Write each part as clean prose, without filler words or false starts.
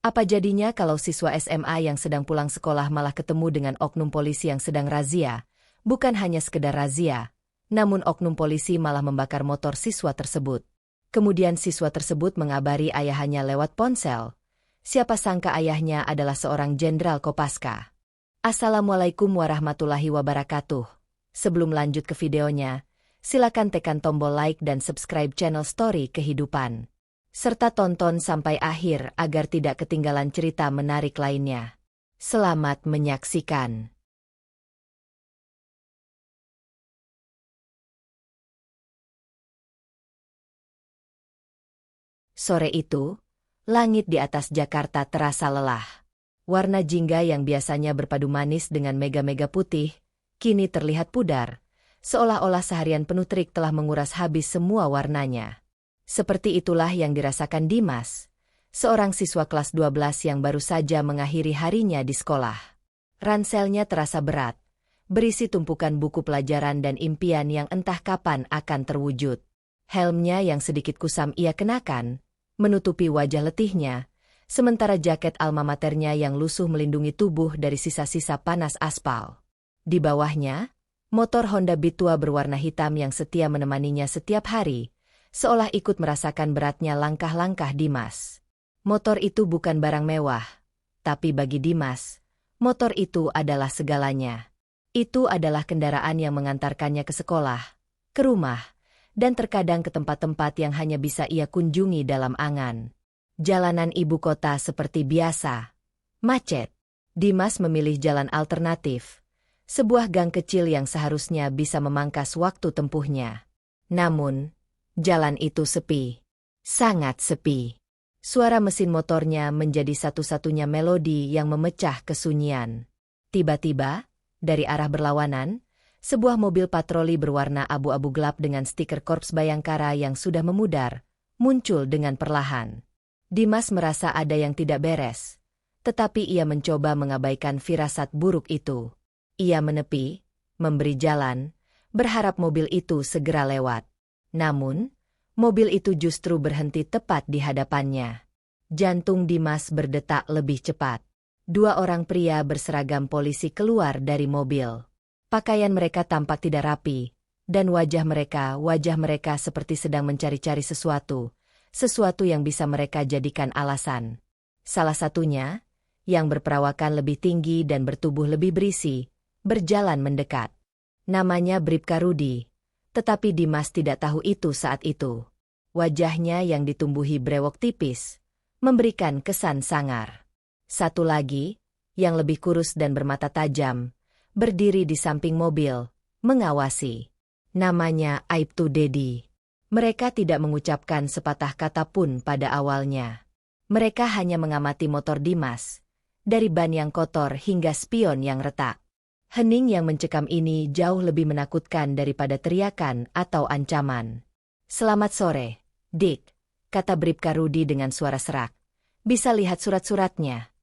Apa jadinya kalau siswa SMA yang sedang pulang sekolah malah ketemu dengan oknum polisi yang sedang razia? Bukan hanya sekedar razia, namun oknum polisi malah membakar motor siswa tersebut. Kemudian siswa tersebut mengabari ayahnya lewat ponsel. Siapa sangka ayahnya adalah seorang jenderal Kopaska. Assalamualaikum warahmatullahi wabarakatuh. Sebelum lanjut ke videonya, silakan tekan tombol like dan subscribe channel Story Kehidupan. Serta tonton sampai akhir agar tidak ketinggalan cerita menarik lainnya. Selamat menyaksikan. Sore itu, langit di atas Jakarta terasa lelah. Warna jingga yang biasanya berpadu manis dengan mega-mega putih, kini terlihat pudar, seolah-olah seharian penuh terik telah menguras habis semua warnanya. Seperti itulah yang dirasakan Dimas, seorang siswa kelas 12 yang baru saja mengakhiri harinya di sekolah. Ranselnya terasa berat, berisi tumpukan buku pelajaran dan impian yang entah kapan akan terwujud. Helmnya yang sedikit kusam ia kenakan, menutupi wajah letihnya, sementara jaket alma maternya yang lusuh melindungi tubuh dari sisa-sisa panas aspal. Di bawahnya, motor Honda Beat tua berwarna hitam yang setia menemaninya setiap hari, seolah ikut merasakan beratnya langkah-langkah Dimas. Motor itu bukan barang mewah, tapi bagi Dimas, motor itu adalah segalanya. Itu adalah kendaraan yang mengantarkannya ke sekolah, ke rumah, dan terkadang ke tempat-tempat yang hanya bisa ia kunjungi dalam angan. Jalanan ibu kota seperti biasa, macet. Dimas memilih jalan alternatif, sebuah gang kecil yang seharusnya bisa memangkas waktu tempuhnya. Namun, jalan itu sepi, sangat sepi. Suara mesin motornya menjadi satu-satunya melodi yang memecah kesunyian. Tiba-tiba, dari arah berlawanan, sebuah mobil patroli berwarna abu-abu gelap dengan stiker Korps Bayangkara yang sudah memudar, muncul dengan perlahan. Dimas merasa ada yang tidak beres, tetapi ia mencoba mengabaikan firasat buruk itu. Ia menepi, memberi jalan, berharap mobil itu segera lewat. Namun, mobil itu justru berhenti tepat di hadapannya. Jantung Dimas berdetak lebih cepat. Dua orang pria berseragam polisi keluar dari mobil. Pakaian mereka tampak tidak rapi, dan wajah mereka seperti sedang mencari-cari sesuatu yang bisa mereka jadikan alasan. Salah satunya, yang berperawakan lebih tinggi dan bertubuh lebih berisi, berjalan mendekat. Namanya Bribka Rudi. Tetapi Dimas tidak tahu itu saat itu. Wajahnya yang ditumbuhi brewok tipis, memberikan kesan sangar. Satu lagi, yang lebih kurus dan bermata tajam, berdiri di samping mobil, mengawasi. Namanya Aibtu Dedi. Mereka tidak mengucapkan sepatah kata pun pada awalnya. Mereka hanya mengamati motor Dimas, dari ban yang kotor hingga spion yang retak. Hening yang mencekam ini jauh lebih menakutkan daripada teriakan atau ancaman. "Selamat sore, Dik," kata Bribka Rudi dengan suara serak. "Bisa lihat surat-suratnya?"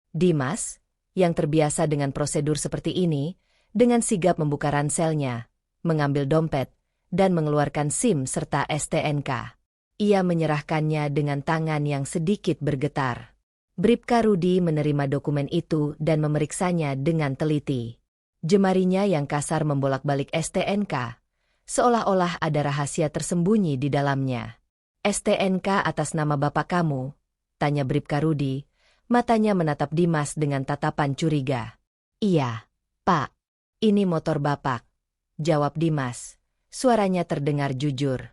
Dimas, yang terbiasa dengan prosedur seperti ini, dengan sigap membuka ranselnya, mengambil dompet, dan mengeluarkan SIM serta STNK. Ia menyerahkannya dengan tangan yang sedikit bergetar. Bribka Rudi menerima dokumen itu dan memeriksanya dengan teliti. Jemarinya yang kasar membolak-balik STNK, seolah-olah ada rahasia tersembunyi di dalamnya. "STNK atas nama bapak kamu?" tanya Bribka Rudi, matanya menatap Dimas dengan tatapan curiga. "Iya, Pak. Ini motor bapak," jawab Dimas. Suaranya terdengar jujur.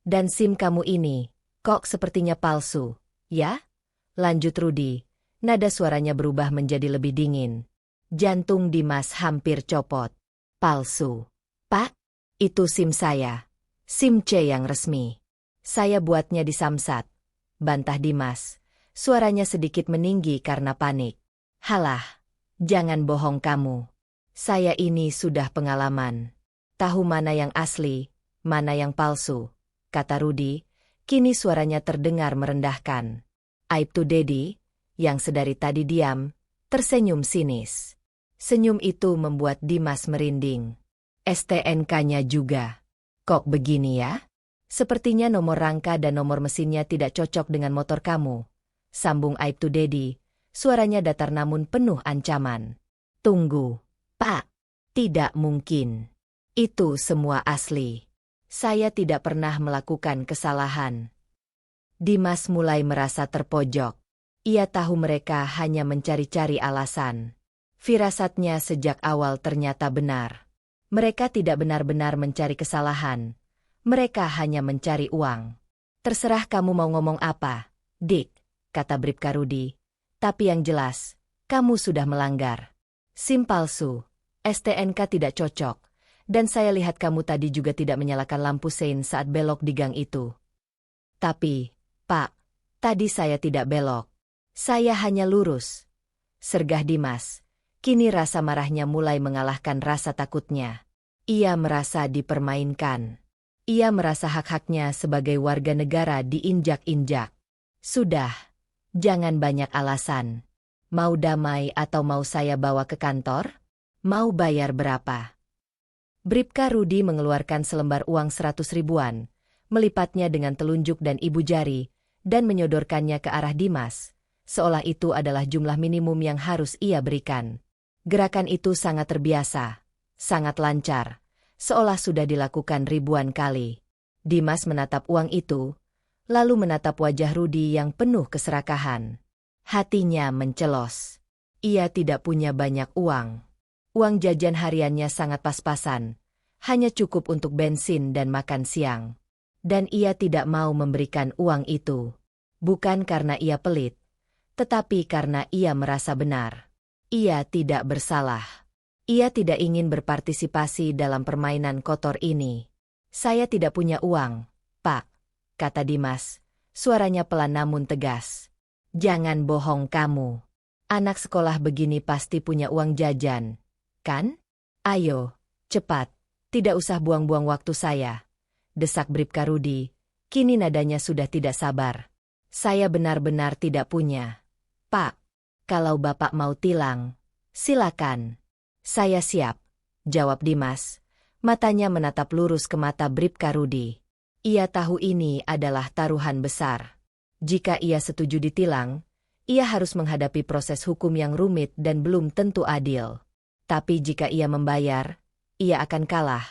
"Dan SIM kamu ini, kok sepertinya palsu, ya?" lanjut Rudi. Nada suaranya berubah menjadi lebih dingin. Jantung Dimas hampir copot. "Palsu, Pak? Itu SIM saya. SIM C yang resmi. Saya buatnya di Samsat," bantah Dimas. Suaranya sedikit meninggi karena panik. "Halah, jangan bohong kamu. Saya ini sudah pengalaman. Tahu mana yang asli, mana yang palsu," kata Rudi. Kini suaranya terdengar merendahkan. Aibtu Dedi, yang sedari tadi diam, tersenyum sinis. Senyum itu membuat Dimas merinding. "STNK-nya juga. Kok begini ya? Sepertinya nomor rangka dan nomor mesinnya tidak cocok dengan motor kamu. sambung Aibtu Dedi, suaranya datar namun penuh ancaman. Tunggu, Pak. Tidak mungkin. Itu semua asli. Saya tidak pernah melakukan kesalahan. Dimas mulai merasa terpojok. Ia tahu mereka hanya mencari-cari alasan. Firasatnya sejak awal ternyata benar. Mereka tidak benar-benar mencari kesalahan. Mereka hanya mencari uang. Terserah kamu mau ngomong apa, Dik, kata Bribka Rudi. Tapi yang jelas, kamu sudah melanggar. SIM palsu, STNK tidak cocok, dan saya lihat kamu tadi juga tidak menyalakan lampu sein saat belok di gang itu. Tapi, Pak, tadi saya tidak belok. Saya hanya lurus. Sergah Dimas. Kini rasa marahnya mulai mengalahkan rasa takutnya. Ia merasa dipermainkan. Ia merasa hak-haknya sebagai warga negara diinjak-injak. Sudah, jangan banyak alasan. Mau damai atau mau saya bawa ke kantor? Mau bayar berapa? Bribka Rudi mengeluarkan selembar uang 100 ribuan, melipatnya dengan telunjuk dan ibu jari, dan menyodorkannya ke arah Dimas, seolah itu adalah jumlah minimum yang harus ia berikan. Gerakan itu sangat terbiasa, sangat lancar, seolah sudah dilakukan ribuan kali. Dimas menatap uang itu, lalu menatap wajah Rudi yang penuh keserakahan. Hatinya mencelos. Ia tidak punya banyak uang. Uang jajan hariannya sangat pas-pasan, hanya cukup untuk bensin dan makan siang. Dan ia tidak mau memberikan uang itu. Bukan karena ia pelit, tetapi karena ia merasa benar. Ia tidak bersalah. Ia tidak ingin berpartisipasi dalam permainan kotor ini. Saya tidak punya uang, Pak, kata Dimas, suaranya pelan namun tegas. Jangan bohong kamu. Anak sekolah begini pasti punya uang jajan. Kan? Ayo, cepat, tidak usah buang-buang waktu saya, desak Bribka Rudi. Kini nadanya sudah tidak sabar. Saya benar-benar tidak punya. Pak, kalau Bapak mau tilang, silakan. Saya siap, jawab Dimas. Matanya menatap lurus ke mata Bribka Rudi. Ia tahu ini adalah taruhan besar. Jika ia setuju ditilang, ia harus menghadapi proses hukum yang rumit dan belum tentu adil. Tapi jika ia membayar, ia akan kalah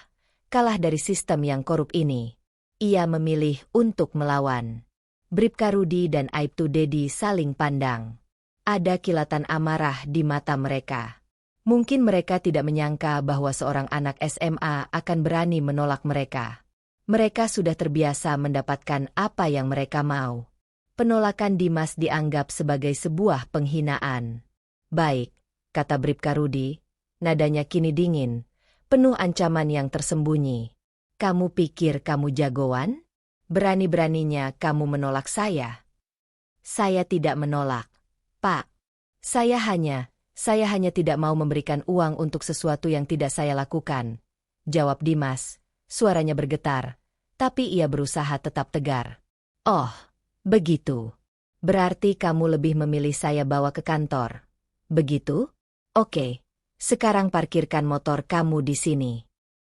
dari sistem yang korup ini. Ia memilih untuk melawan. Bribka Rudi dan Aibtu Dedi saling pandang. Ada kilatan amarah di mata mereka. Mungkin mereka tidak menyangka bahwa seorang anak SMA akan berani menolak mereka. Mereka sudah terbiasa mendapatkan apa yang mereka mau. Penolakan Dimas dianggap sebagai sebuah penghinaan. Baik, kata Bribka Rudi. Nadanya kini dingin, penuh ancaman yang tersembunyi. Kamu pikir kamu jagoan? Berani-beraninya kamu menolak saya. Saya tidak menolak, Pak. Saya hanya tidak mau memberikan uang untuk sesuatu yang tidak saya lakukan, jawab Dimas. Suaranya bergetar, tapi ia berusaha tetap tegar. Oh, begitu. Berarti kamu lebih memilih saya bawa ke kantor. Begitu? Oke. Sekarang parkirkan motor kamu di sini.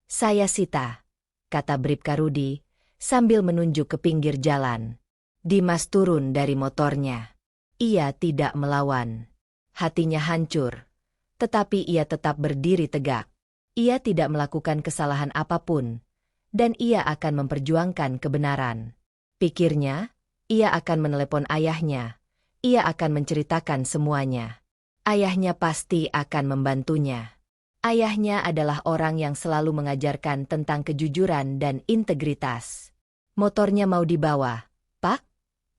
Saya sita, kata Bribka Rudi, sambil menunjuk ke pinggir jalan. Dimas turun dari motornya. Ia tidak melawan. Hatinya hancur. Tetapi ia tetap berdiri tegak. Ia tidak melakukan kesalahan apapun. Dan ia akan memperjuangkan kebenaran. Pikirnya, ia akan menelepon ayahnya. Ia akan menceritakan semuanya. Ayahnya pasti akan membantunya. Ayahnya adalah orang yang selalu mengajarkan tentang kejujuran dan integritas. Motornya mau dibawa, Pak?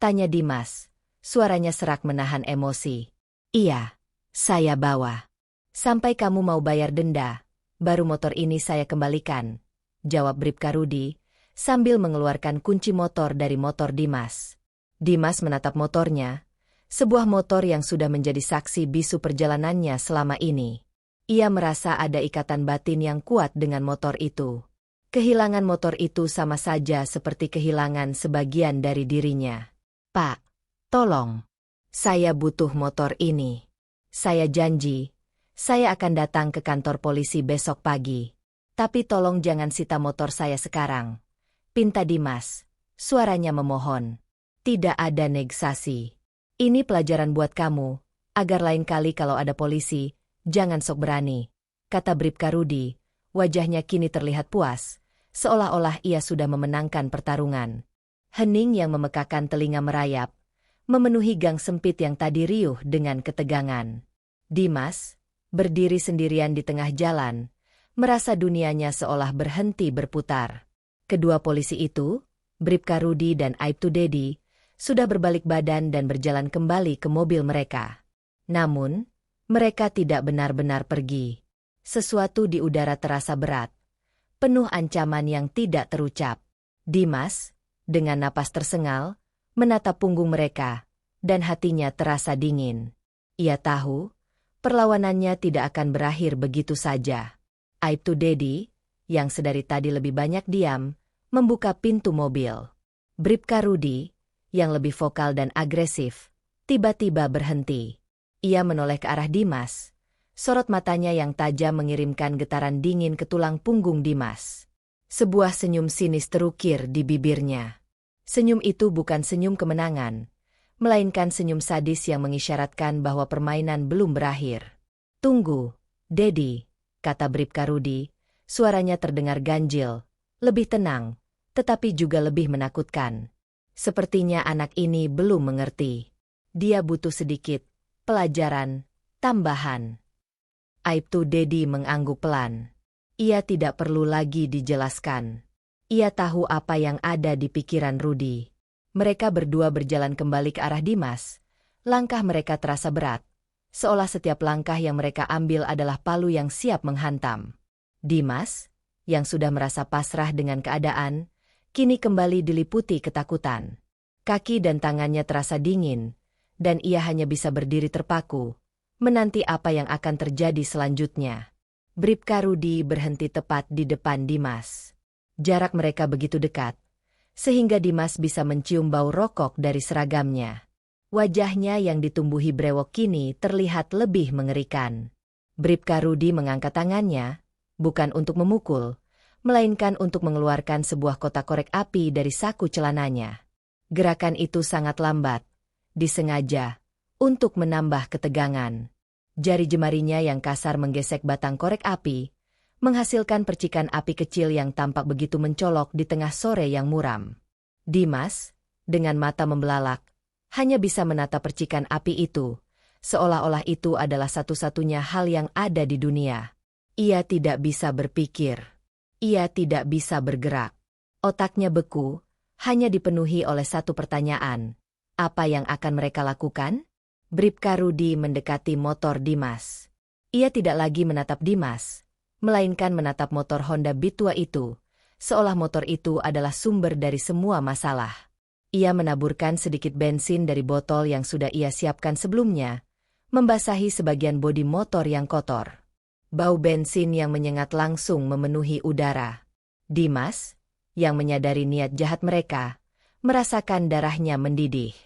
Tanya Dimas. Suaranya serak menahan emosi. Iya, saya bawa. Sampai kamu mau bayar denda, baru motor ini saya kembalikan, jawab Bribka Rudi, sambil mengeluarkan kunci motor dari motor Dimas. Dimas menatap motornya. Sebuah motor yang sudah menjadi saksi bisu perjalanannya selama ini. Ia merasa ada ikatan batin yang kuat dengan motor itu. Kehilangan motor itu sama saja seperti kehilangan sebagian dari dirinya. Pak, tolong. Saya butuh motor ini. Saya janji, saya akan datang ke kantor polisi besok pagi. Tapi tolong jangan sita motor saya sekarang. Pinta Dimas. Suaranya memohon. Tidak ada negosiasi. Ini pelajaran buat kamu, agar lain kali kalau ada polisi, jangan sok berani, kata Bribka Rudi. Wajahnya kini terlihat puas, seolah-olah ia sudah memenangkan pertarungan. Hening yang memekakan telinga merayap, memenuhi gang sempit yang tadi riuh dengan ketegangan. Dimas berdiri sendirian di tengah jalan, merasa dunianya seolah berhenti berputar. Kedua polisi itu, Bribka Rudi dan Aibtu Dedi, sudah berbalik badan dan berjalan kembali ke mobil mereka. Namun, mereka tidak benar-benar pergi. Sesuatu di udara terasa berat, penuh ancaman yang tidak terucap. Dimas, dengan napas tersengal, menatap punggung mereka, dan hatinya terasa dingin. Ia tahu, perlawanannya tidak akan berakhir begitu saja. Aibtu Dedi, yang sedari tadi lebih banyak diam, membuka pintu mobil. Bribka Rudi, yang lebih vokal dan agresif, tiba-tiba berhenti. Ia menoleh ke arah Dimas. Sorot matanya yang tajam mengirimkan getaran dingin ke tulang punggung Dimas. Sebuah senyum sinis terukir di bibirnya. Senyum itu bukan senyum kemenangan, melainkan senyum sadis yang mengisyaratkan bahwa permainan belum berakhir. Tunggu, Dedi, kata Bribka Rudi. Suaranya terdengar ganjil, lebih tenang, tetapi juga lebih menakutkan. Sepertinya anak ini belum mengerti. Dia butuh sedikit pelajaran tambahan. Aibtu Dedi mengangguk pelan. Ia tidak perlu lagi dijelaskan. Ia tahu apa yang ada di pikiran Rudi. Mereka berdua berjalan kembali ke arah Dimas. Langkah mereka terasa berat, seolah setiap langkah yang mereka ambil adalah palu yang siap menghantam. Dimas, yang sudah merasa pasrah dengan keadaan, kini kembali diliputi ketakutan. Kaki dan tangannya terasa dingin, dan ia hanya bisa berdiri terpaku, menanti apa yang akan terjadi selanjutnya. Bribka Rudi berhenti tepat di depan Dimas. Jarak mereka begitu dekat, sehingga Dimas bisa mencium bau rokok dari seragamnya. Wajahnya yang ditumbuhi brewok kini terlihat lebih mengerikan. Bribka Rudi mengangkat tangannya, bukan untuk memukul, melainkan untuk mengeluarkan sebuah kotak korek api dari saku celananya. Gerakan itu sangat lambat, disengaja, untuk menambah ketegangan. Jari jemarinya yang kasar menggesek batang korek api, menghasilkan percikan api kecil yang tampak begitu mencolok di tengah sore yang muram. Dimas, dengan mata membelalak, hanya bisa menatap percikan api itu, seolah-olah itu adalah satu-satunya hal yang ada di dunia. Ia tidak bisa berpikir. Ia tidak bisa bergerak. Otaknya beku, hanya dipenuhi oleh satu pertanyaan. Apa yang akan mereka lakukan? Bribka Rudi mendekati motor Dimas. Ia tidak lagi menatap Dimas, melainkan menatap motor Honda Beat tua itu, seolah motor itu adalah sumber dari semua masalah. Ia menaburkan sedikit bensin dari botol yang sudah ia siapkan sebelumnya, membasahi sebagian bodi motor yang kotor. Bau bensin yang menyengat langsung memenuhi udara. Dimas, yang menyadari niat jahat mereka, merasakan darahnya mendidih.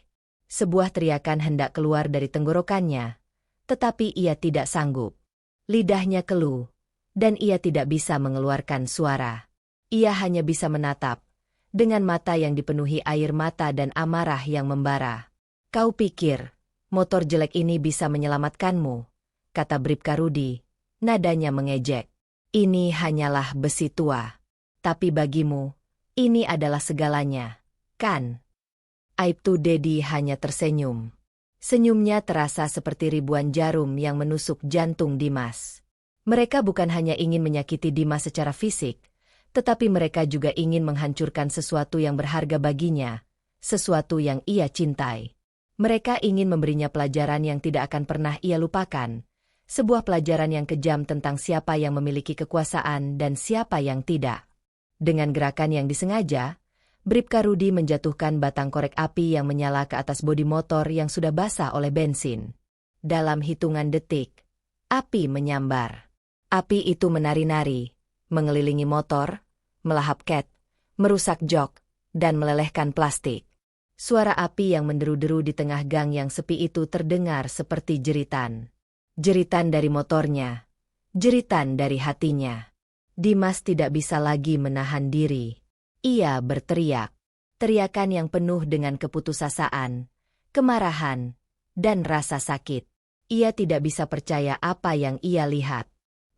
Sebuah teriakan hendak keluar dari tenggorokannya, tetapi ia tidak sanggup. Lidahnya keluh, dan ia tidak bisa mengeluarkan suara. Ia hanya bisa menatap, dengan mata yang dipenuhi air mata dan amarah yang membara. Kau pikir, motor jelek ini bisa menyelamatkanmu, kata Bribka Rudi, nadanya mengejek. Ini hanyalah besi tua. Tapi bagimu, ini adalah segalanya, kan? Aibtu Dedi hanya tersenyum. Senyumnya terasa seperti ribuan jarum yang menusuk jantung Dimas. Mereka bukan hanya ingin menyakiti Dimas secara fisik, tetapi mereka juga ingin menghancurkan sesuatu yang berharga baginya, sesuatu yang ia cintai. Mereka ingin memberinya pelajaran yang tidak akan pernah ia lupakan, sebuah pelajaran yang kejam tentang siapa yang memiliki kekuasaan dan siapa yang tidak. Dengan gerakan yang disengaja, Bribka Rudi menjatuhkan batang korek api yang menyala ke atas bodi motor yang sudah basah oleh bensin. Dalam hitungan detik, api menyambar. Api itu menari-nari, mengelilingi motor, melahap ket, merusak jok, dan melelehkan plastik. Suara api yang menderu-deru di tengah gang yang sepi itu terdengar seperti jeritan. Jeritan dari motornya, jeritan dari hatinya. Dimas tidak bisa lagi menahan diri. Ia berteriak. Teriakan yang penuh dengan keputusasaan, kemarahan, dan rasa sakit. Ia tidak bisa percaya apa yang ia lihat.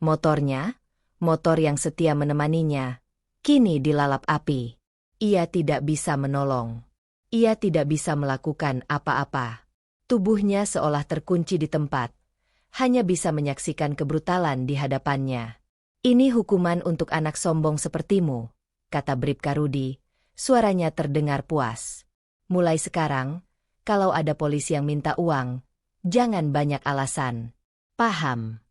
Motornya, motor yang setia menemaninya, kini dilalap api. Ia tidak bisa menolong. Ia tidak bisa melakukan apa-apa. Tubuhnya seolah terkunci di tempat, hanya bisa menyaksikan kebrutalan di hadapannya. "Ini hukuman untuk anak sombong sepertimu," kata Bribka Rudi. Suaranya terdengar puas. "Mulai sekarang, kalau ada polisi yang minta uang, jangan banyak alasan. Paham?"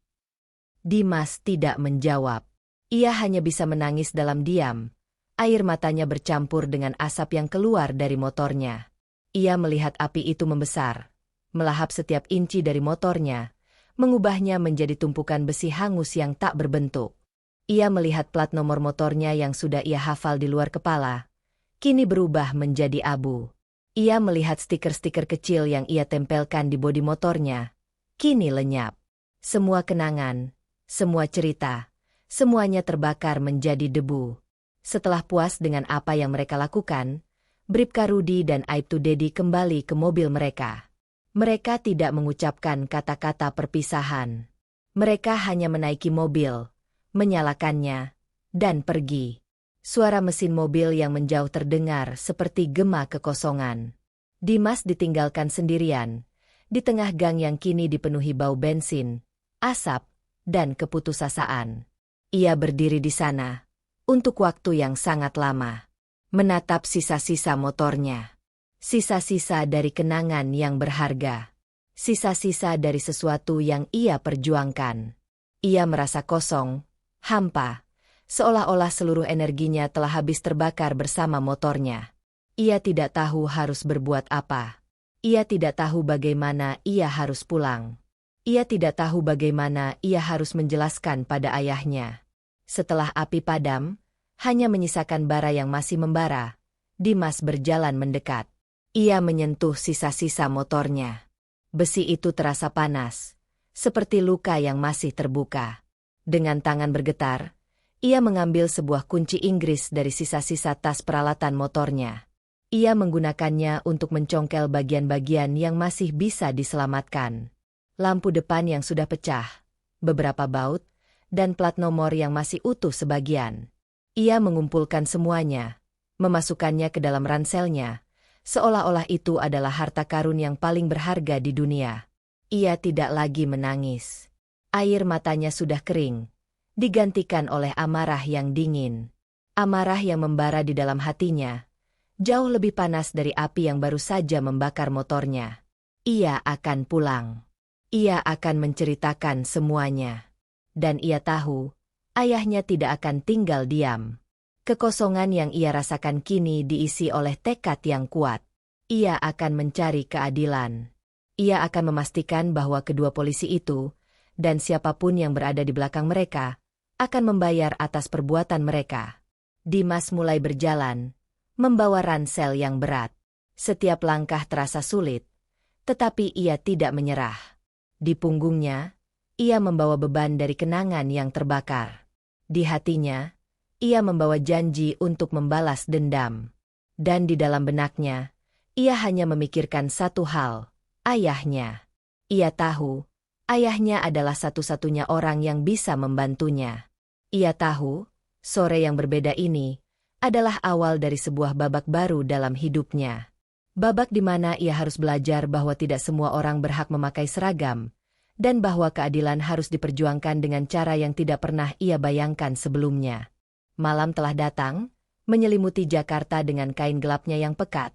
Dimas tidak menjawab. Ia hanya bisa menangis dalam diam. Air matanya bercampur dengan asap yang keluar dari motornya. Ia melihat api itu membesar, melahap setiap inci dari motornya, mengubahnya menjadi tumpukan besi hangus yang tak berbentuk. Ia melihat plat nomor motornya yang sudah ia hafal di luar kepala, kini berubah menjadi abu. Ia melihat stiker-stiker kecil yang ia tempelkan di bodi motornya, kini lenyap. Semua kenangan, semua cerita, semuanya terbakar menjadi debu. Setelah puas dengan apa yang mereka lakukan, Bribka Rudi dan Aibtu Dedi kembali ke mobil mereka. Mereka tidak mengucapkan kata-kata perpisahan. Mereka hanya menaiki mobil, menyalakannya, dan pergi. Suara mesin mobil yang menjauh terdengar seperti gema kekosongan. Dimas ditinggalkan sendirian, di tengah gang yang kini dipenuhi bau bensin, asap, dan keputusasaan. Ia berdiri di sana untuk waktu yang sangat lama, menatap sisa-sisa motornya. Sisa-sisa dari kenangan yang berharga. Sisa-sisa dari sesuatu yang ia perjuangkan. Ia merasa kosong, hampa, seolah-olah seluruh energinya telah habis terbakar bersama motornya. Ia tidak tahu harus berbuat apa. Ia tidak tahu bagaimana ia harus pulang. Ia tidak tahu bagaimana ia harus menjelaskan pada ayahnya. Setelah api padam, hanya menyisakan bara yang masih membara, Dimas berjalan mendekat. Ia menyentuh sisa-sisa motornya. Besi itu terasa panas, seperti luka yang masih terbuka. Dengan tangan bergetar, ia mengambil sebuah kunci Inggris dari sisa-sisa tas peralatan motornya. Ia menggunakannya untuk mencongkel bagian-bagian yang masih bisa diselamatkan. Lampu depan yang sudah pecah, beberapa baut, dan plat nomor yang masih utuh sebagian. Ia mengumpulkan semuanya, memasukkannya ke dalam ranselnya, seolah-olah itu adalah harta karun yang paling berharga di dunia. Ia tidak lagi menangis. Air matanya sudah kering, digantikan oleh amarah yang dingin. Amarah yang membara di dalam hatinya, jauh lebih panas dari api yang baru saja membakar motornya. Ia akan pulang. Ia akan menceritakan semuanya. Dan ia tahu, ayahnya tidak akan tinggal diam. Kekosongan yang ia rasakan kini diisi oleh tekad yang kuat. Ia akan mencari keadilan. Ia akan memastikan bahwa kedua polisi itu, dan siapapun yang berada di belakang mereka, akan membayar atas perbuatan mereka. Dimas mulai berjalan, membawa ransel yang berat. Setiap langkah terasa sulit, tetapi ia tidak menyerah. Di punggungnya, ia membawa beban dari kenangan yang terbakar. Di hatinya, ia membawa janji untuk membalas dendam. Dan di dalam benaknya, ia hanya memikirkan satu hal, ayahnya. Ia tahu, ayahnya adalah satu-satunya orang yang bisa membantunya. Ia tahu, sore yang berbeda ini adalah awal dari sebuah babak baru dalam hidupnya. Babak di mana ia harus belajar bahwa tidak semua orang berhak memakai seragam, dan bahwa keadilan harus diperjuangkan dengan cara yang tidak pernah ia bayangkan sebelumnya. Malam telah datang, menyelimuti Jakarta dengan kain gelapnya yang pekat.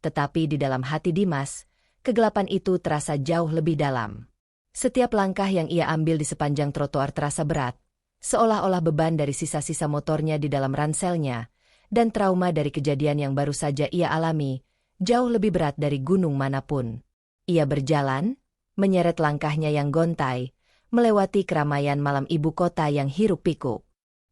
Tetapi di dalam hati Dimas, kegelapan itu terasa jauh lebih dalam. Setiap langkah yang ia ambil di sepanjang trotoar terasa berat, seolah-olah beban dari sisa-sisa motornya di dalam ranselnya, dan trauma dari kejadian yang baru saja ia alami, jauh lebih berat dari gunung manapun. Ia berjalan, menyeret langkahnya yang gontai, melewati keramaian malam ibu kota yang hiruk-pikuk.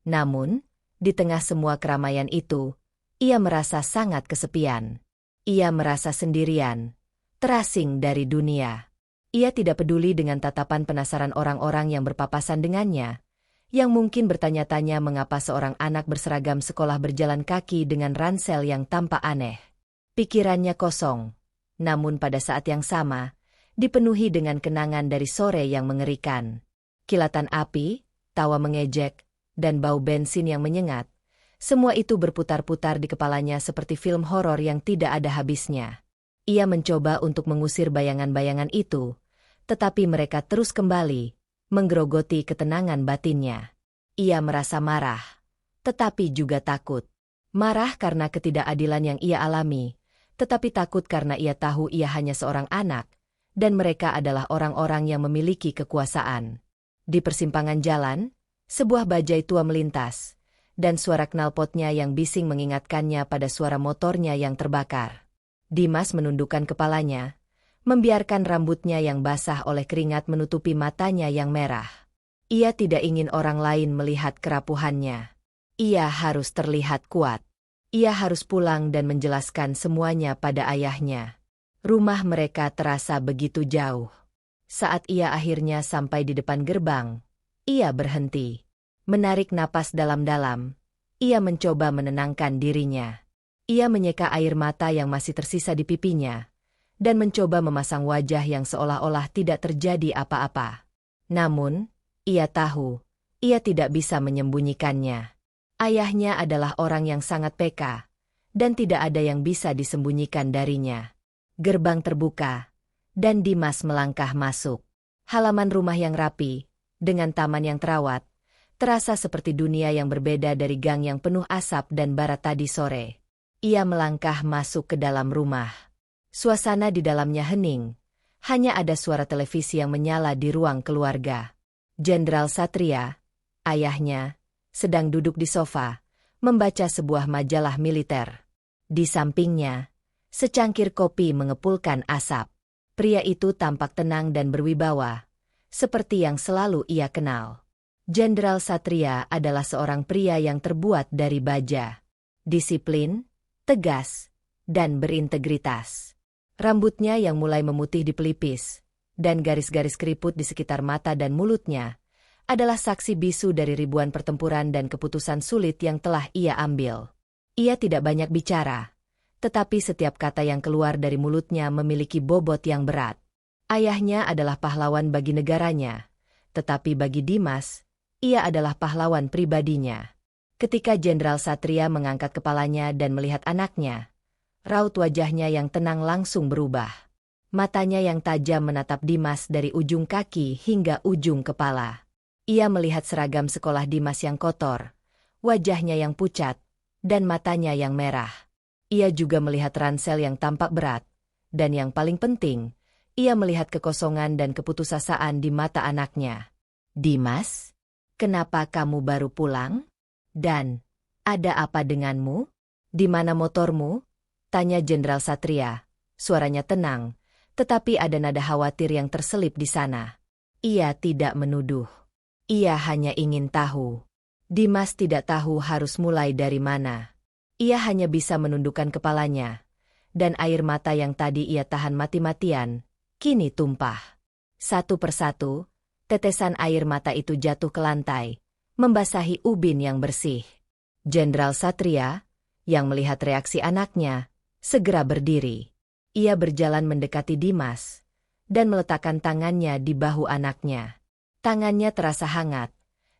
Namun, di tengah semua keramaian itu, ia merasa sangat kesepian. Ia merasa sendirian, terasing dari dunia. Ia tidak peduli dengan tatapan penasaran orang-orang yang berpapasan dengannya, yang mungkin bertanya-tanya mengapa seorang anak berseragam sekolah berjalan kaki dengan ransel yang tampak aneh. Pikirannya kosong, namun pada saat yang sama, dipenuhi dengan kenangan dari sore yang mengerikan. Kilatan api, tawa mengejek, dan bau bensin yang menyengat. Semua itu berputar-putar di kepalanya seperti film horor yang tidak ada habisnya. Ia mencoba untuk mengusir bayangan-bayangan itu, tetapi mereka terus kembali, menggerogoti ketenangan batinnya. Ia merasa marah, tetapi juga takut. Marah karena ketidakadilan yang ia alami, tetapi takut karena ia tahu ia hanya seorang anak, dan mereka adalah orang-orang yang memiliki kekuasaan. Di persimpangan jalan, sebuah bajai tua melintas, dan suara knalpotnya yang bising mengingatkannya pada suara motornya yang terbakar. Dimas menundukkan kepalanya, membiarkan rambutnya yang basah oleh keringat menutupi matanya yang merah. Ia tidak ingin orang lain melihat kerapuhannya. Ia harus terlihat kuat. Ia harus pulang dan menjelaskan semuanya pada ayahnya. Rumah mereka terasa begitu jauh. Saat ia akhirnya sampai di depan gerbang, ia berhenti. Menarik napas dalam-dalam, ia mencoba menenangkan dirinya. Ia menyeka air mata yang masih tersisa di pipinya, dan mencoba memasang wajah yang seolah-olah tidak terjadi apa-apa. Namun, ia tahu, ia tidak bisa menyembunyikannya. Ayahnya adalah orang yang sangat peka, dan tidak ada yang bisa disembunyikan darinya. Gerbang terbuka, dan Dimas melangkah masuk. Halaman rumah yang rapi, dengan taman yang terawat, terasa seperti dunia yang berbeda dari gang yang penuh asap dan bara tadi sore. Ia melangkah masuk ke dalam rumah. Suasana di dalamnya hening, hanya ada suara televisi yang menyala di ruang keluarga. Jenderal Satria, ayahnya, sedang duduk di sofa, membaca sebuah majalah militer. Di sampingnya, secangkir kopi mengepulkan asap. Pria itu tampak tenang dan berwibawa, seperti yang selalu ia kenal. Jenderal Satria adalah seorang pria yang terbuat dari baja. Disiplin, tegas, dan berintegritas. Rambutnya yang mulai memutih di pelipis, dan garis-garis keriput di sekitar mata dan mulutnya, adalah saksi bisu dari ribuan pertempuran dan keputusan sulit yang telah ia ambil. Ia tidak banyak bicara, tetapi setiap kata yang keluar dari mulutnya memiliki bobot yang berat. Ayahnya adalah pahlawan bagi negaranya, tetapi bagi Dimas, ia adalah pahlawan pribadinya. Ketika Jenderal Satria mengangkat kepalanya dan melihat anaknya, raut wajahnya yang tenang langsung berubah. Matanya yang tajam menatap Dimas dari ujung kaki hingga ujung kepala. Ia melihat seragam sekolah Dimas yang kotor, wajahnya yang pucat, dan matanya yang merah. Ia juga melihat ransel yang tampak berat, dan yang paling penting, ia melihat kekosongan dan keputusasaan di mata anaknya. Dimas? Kenapa kamu baru pulang? Dan, ada apa denganmu? Di mana motormu? Tanya Jenderal Satria. Suaranya tenang, tetapi ada nada khawatir yang terselip di sana. Ia tidak menuduh. Ia hanya ingin tahu. Dimas tidak tahu harus mulai dari mana. Ia hanya bisa menundukkan kepalanya, dan air mata yang tadi ia tahan mati-matian, kini tumpah. Satu persatu, tetesan air mata itu jatuh ke lantai, membasahi ubin yang bersih. Jenderal Satria, yang melihat reaksi anaknya, segera berdiri. Ia berjalan mendekati Dimas, dan meletakkan tangannya di bahu anaknya. Tangannya terasa hangat,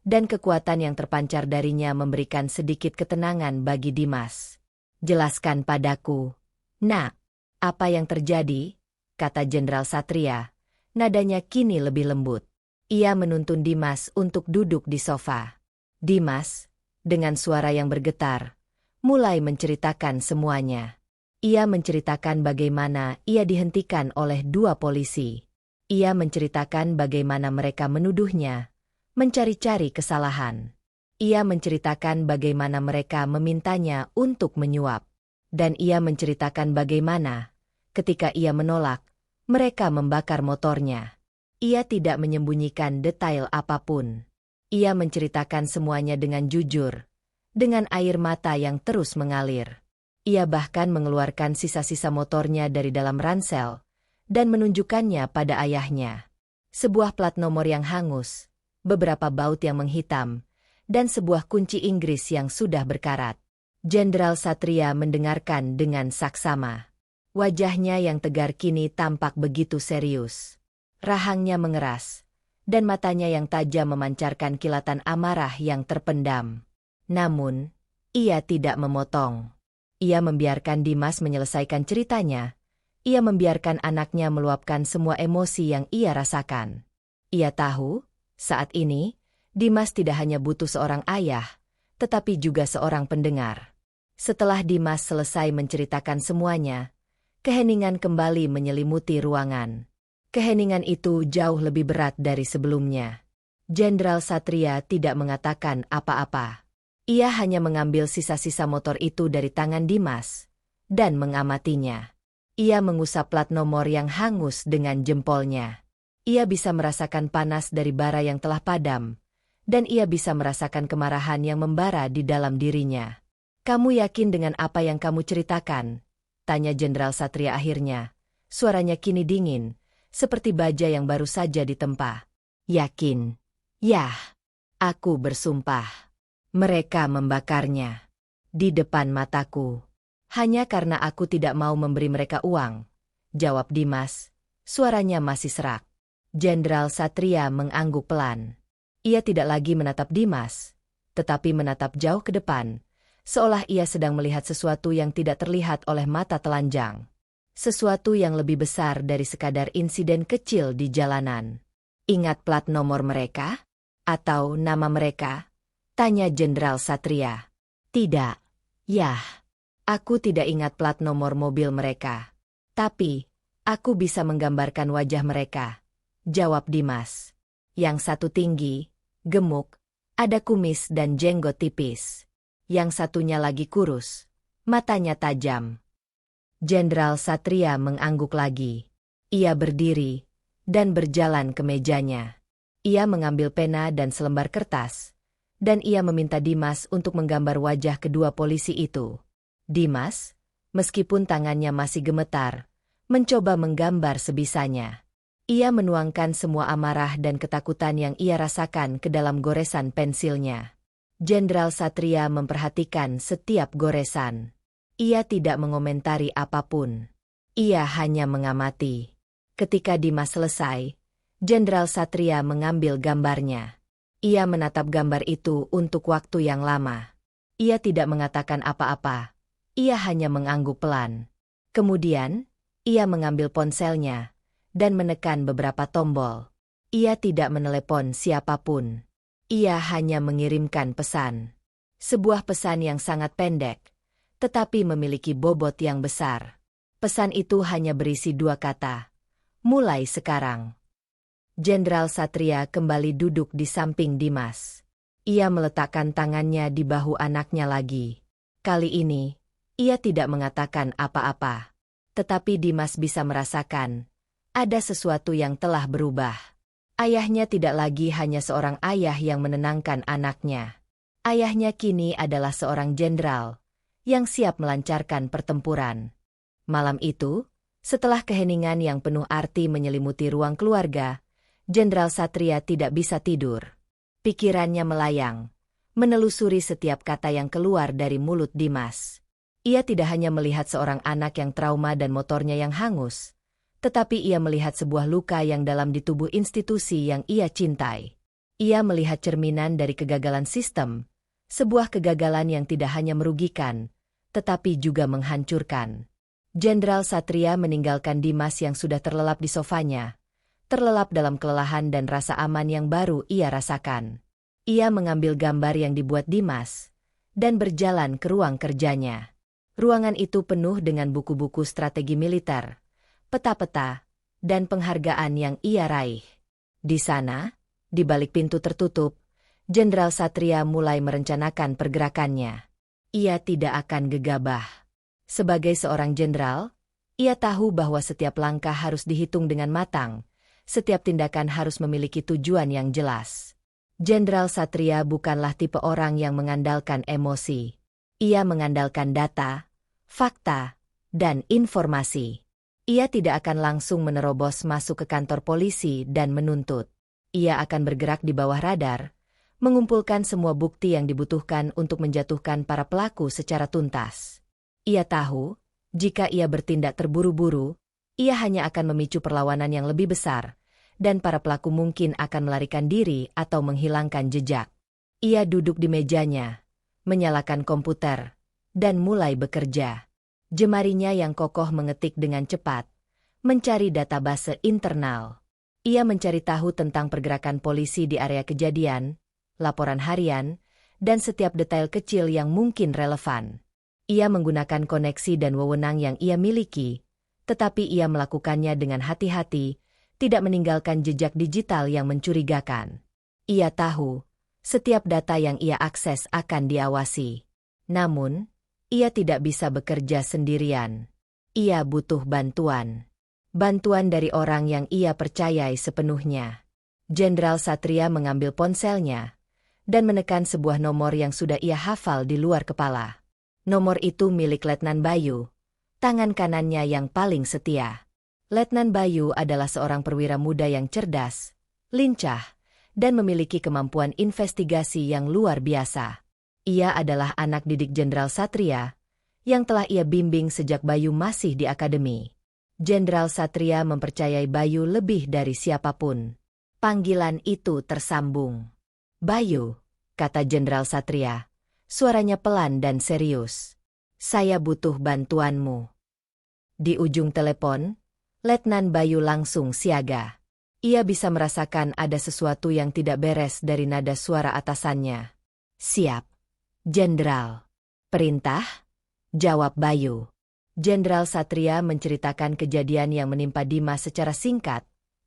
dan kekuatan yang terpancar darinya memberikan sedikit ketenangan bagi Dimas. Jelaskan padaku, Nak, apa yang terjadi? Kata Jenderal Satria, nadanya kini lebih lembut. Ia menuntun Dimas untuk duduk di sofa. Dimas, dengan suara yang bergetar, mulai menceritakan semuanya. Ia menceritakan bagaimana ia dihentikan oleh 2 polisi. Ia menceritakan bagaimana mereka menuduhnya, mencari-cari kesalahan. Ia menceritakan bagaimana mereka memintanya untuk menyuap. Dan ia menceritakan bagaimana, ketika ia menolak, mereka membakar motornya. Ia tidak menyembunyikan detail apapun. Ia menceritakan semuanya dengan jujur, dengan air mata yang terus mengalir. Ia bahkan mengeluarkan sisa-sisa motornya dari dalam ransel, dan menunjukkannya pada ayahnya. Sebuah plat nomor yang hangus, beberapa baut yang menghitam, dan sebuah kunci Inggris yang sudah berkarat. Jenderal Satria mendengarkan dengan saksama. Wajahnya yang tegar kini tampak begitu serius. Rahangnya mengeras, dan matanya yang tajam memancarkan kilatan amarah yang terpendam. Namun, ia tidak memotong. Ia membiarkan Dimas menyelesaikan ceritanya. Ia membiarkan anaknya meluapkan semua emosi yang ia rasakan. Ia tahu, saat ini, Dimas tidak hanya butuh seorang ayah, tetapi juga seorang pendengar. Setelah Dimas selesai menceritakan semuanya, keheningan kembali menyelimuti ruangan. Keheningan itu jauh lebih berat dari sebelumnya. Jenderal Satria tidak mengatakan apa-apa. Ia hanya mengambil sisa-sisa motor itu dari tangan Dimas dan mengamatinya. Ia mengusap plat nomor yang hangus dengan jempolnya. Ia bisa merasakan panas dari bara yang telah padam, dan ia bisa merasakan kemarahan yang membara di dalam dirinya. "Kamu yakin dengan apa yang kamu ceritakan?" tanya Jenderal Satria akhirnya. Suaranya kini dingin, seperti baja yang baru saja ditempa. "Yakin? Yah, aku bersumpah. Mereka membakarnya di depan mataku. Hanya karena aku tidak mau memberi mereka uang," jawab Dimas. Suaranya masih serak. Jenderal Satria mengangguk pelan. Ia tidak lagi menatap Dimas, tetapi menatap jauh ke depan, seolah ia sedang melihat sesuatu yang tidak terlihat oleh mata telanjang. Sesuatu yang lebih besar dari sekadar insiden kecil di jalanan. "Ingat plat nomor mereka? Atau nama mereka?" tanya Jenderal Satria. "Tidak. Yah, aku tidak ingat plat nomor mobil mereka. Tapi, aku bisa menggambarkan wajah mereka," jawab Dimas. Yang satu tinggi, gemuk, ada kumis dan jenggot tipis. Yang satunya lagi kurus, matanya tajam. Jenderal Satria mengangguk lagi. Ia berdiri dan berjalan ke mejanya. Ia mengambil pena dan selembar kertas, dan ia meminta Dimas untuk menggambar wajah kedua polisi itu. Dimas, meskipun tangannya masih gemetar, mencoba menggambar sebisanya. Ia menuangkan semua amarah dan ketakutan yang ia rasakan ke dalam goresan pensilnya. Jenderal Satria memperhatikan setiap goresan. Ia tidak mengomentari apapun. Ia hanya mengamati. Ketika Dimas selesai, Jenderal Satria mengambil gambarnya. Ia menatap gambar itu untuk waktu yang lama. Ia tidak mengatakan apa-apa. Ia hanya mengangguk pelan. Kemudian, ia mengambil ponselnya dan menekan beberapa tombol. Ia tidak menelepon siapapun. Ia hanya mengirimkan pesan. Sebuah pesan yang sangat pendek, tetapi memiliki bobot yang besar. Pesan itu hanya berisi 2 kata. "Mulai sekarang." Jenderal Satria kembali duduk di samping Dimas. Ia meletakkan tangannya di bahu anaknya lagi. Kali ini, ia tidak mengatakan apa-apa. Tetapi Dimas bisa merasakan, ada sesuatu yang telah berubah. Ayahnya tidak lagi hanya seorang ayah yang menenangkan anaknya. Ayahnya kini adalah seorang jenderal yang siap melancarkan pertempuran. Malam itu, setelah keheningan yang penuh arti menyelimuti ruang keluarga, Jenderal Satria tidak bisa tidur. Pikirannya melayang, menelusuri setiap kata yang keluar dari mulut Dimas. Ia tidak hanya melihat seorang anak yang trauma dan motornya yang hangus, tetapi ia melihat sebuah luka yang dalam di tubuh institusi yang ia cintai. Ia melihat cerminan dari kegagalan sistem, sebuah kegagalan yang tidak hanya merugikan, tetapi juga menghancurkan. Jenderal Satria meninggalkan Dimas yang sudah terlelap di sofanya, terlelap dalam kelelahan dan rasa aman yang baru ia rasakan. Ia mengambil gambar yang dibuat Dimas dan berjalan ke ruang kerjanya. Ruangan itu penuh dengan buku-buku strategi militer, peta-peta, dan penghargaan yang ia raih. Di sana, di balik pintu tertutup, Jenderal Satria mulai merencanakan pergerakannya. Ia tidak akan gegabah. Sebagai seorang jenderal, ia tahu bahwa setiap langkah harus dihitung dengan matang, setiap tindakan harus memiliki tujuan yang jelas. Jenderal Satria bukanlah tipe orang yang mengandalkan emosi. Ia mengandalkan data, fakta, dan informasi. Ia tidak akan langsung menerobos masuk ke kantor polisi dan menuntut. Ia akan bergerak di bawah radar, mengumpulkan semua bukti yang dibutuhkan untuk menjatuhkan para pelaku secara tuntas. Ia tahu, Jika ia bertindak terburu-buru, ia hanya akan memicu perlawanan yang lebih besar, dan para pelaku mungkin akan melarikan diri atau menghilangkan jejak. Ia duduk di mejanya, menyalakan komputer, dan mulai bekerja. Jemarinya yang kokoh mengetik dengan cepat, mencari database internal. Ia mencari tahu tentang pergerakan polisi di area kejadian, laporan harian, dan setiap detail kecil yang mungkin relevan. Ia menggunakan koneksi dan wewenang yang ia miliki, tetapi ia melakukannya dengan hati-hati, tidak meninggalkan jejak digital yang mencurigakan. Ia tahu, setiap data yang ia akses akan diawasi. Namun, ia tidak bisa bekerja sendirian. Ia butuh bantuan. Bantuan dari orang yang ia percayai sepenuhnya. Jenderal Satria mengambil ponselnya dan menekan sebuah nomor yang sudah ia hafal di luar kepala. Nomor itu milik Letnan Bayu, tangan kanannya yang paling setia. Letnan Bayu adalah seorang perwira muda yang cerdas, lincah, dan memiliki kemampuan investigasi yang luar biasa. Ia adalah anak didik Jenderal Satria, yang telah ia bimbing sejak Bayu masih di akademi. Jenderal Satria mempercayai Bayu lebih dari siapapun. Panggilan itu tersambung. "Bayu," kata Jenderal Satria. Suaranya pelan dan serius. "Saya butuh bantuanmu." Di ujung telepon, Letnan Bayu langsung siaga. Ia bisa merasakan ada sesuatu yang tidak beres dari nada suara atasannya. "Siap, Jenderal." "Perintah?" jawab Bayu. Jenderal Satria menceritakan kejadian yang menimpa Dimas secara singkat,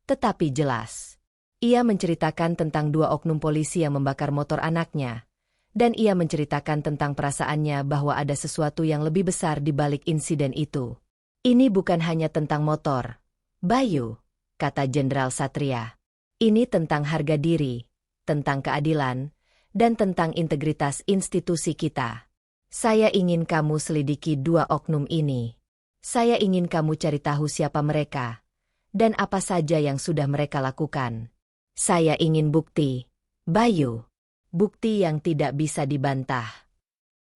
tetapi jelas. Ia menceritakan tentang 2 oknum polisi yang membakar motor anaknya. Dan ia menceritakan tentang perasaannya bahwa ada sesuatu yang lebih besar di balik insiden itu. "Ini bukan hanya tentang motor, Bayu," kata Jenderal Satria. "Ini tentang harga diri, tentang keadilan, dan tentang integritas institusi kita. Saya ingin kamu selidiki 2 oknum ini. Saya ingin kamu cari tahu siapa mereka, dan apa saja yang sudah mereka lakukan. Saya ingin bukti, Bayu. Bukti yang tidak bisa dibantah."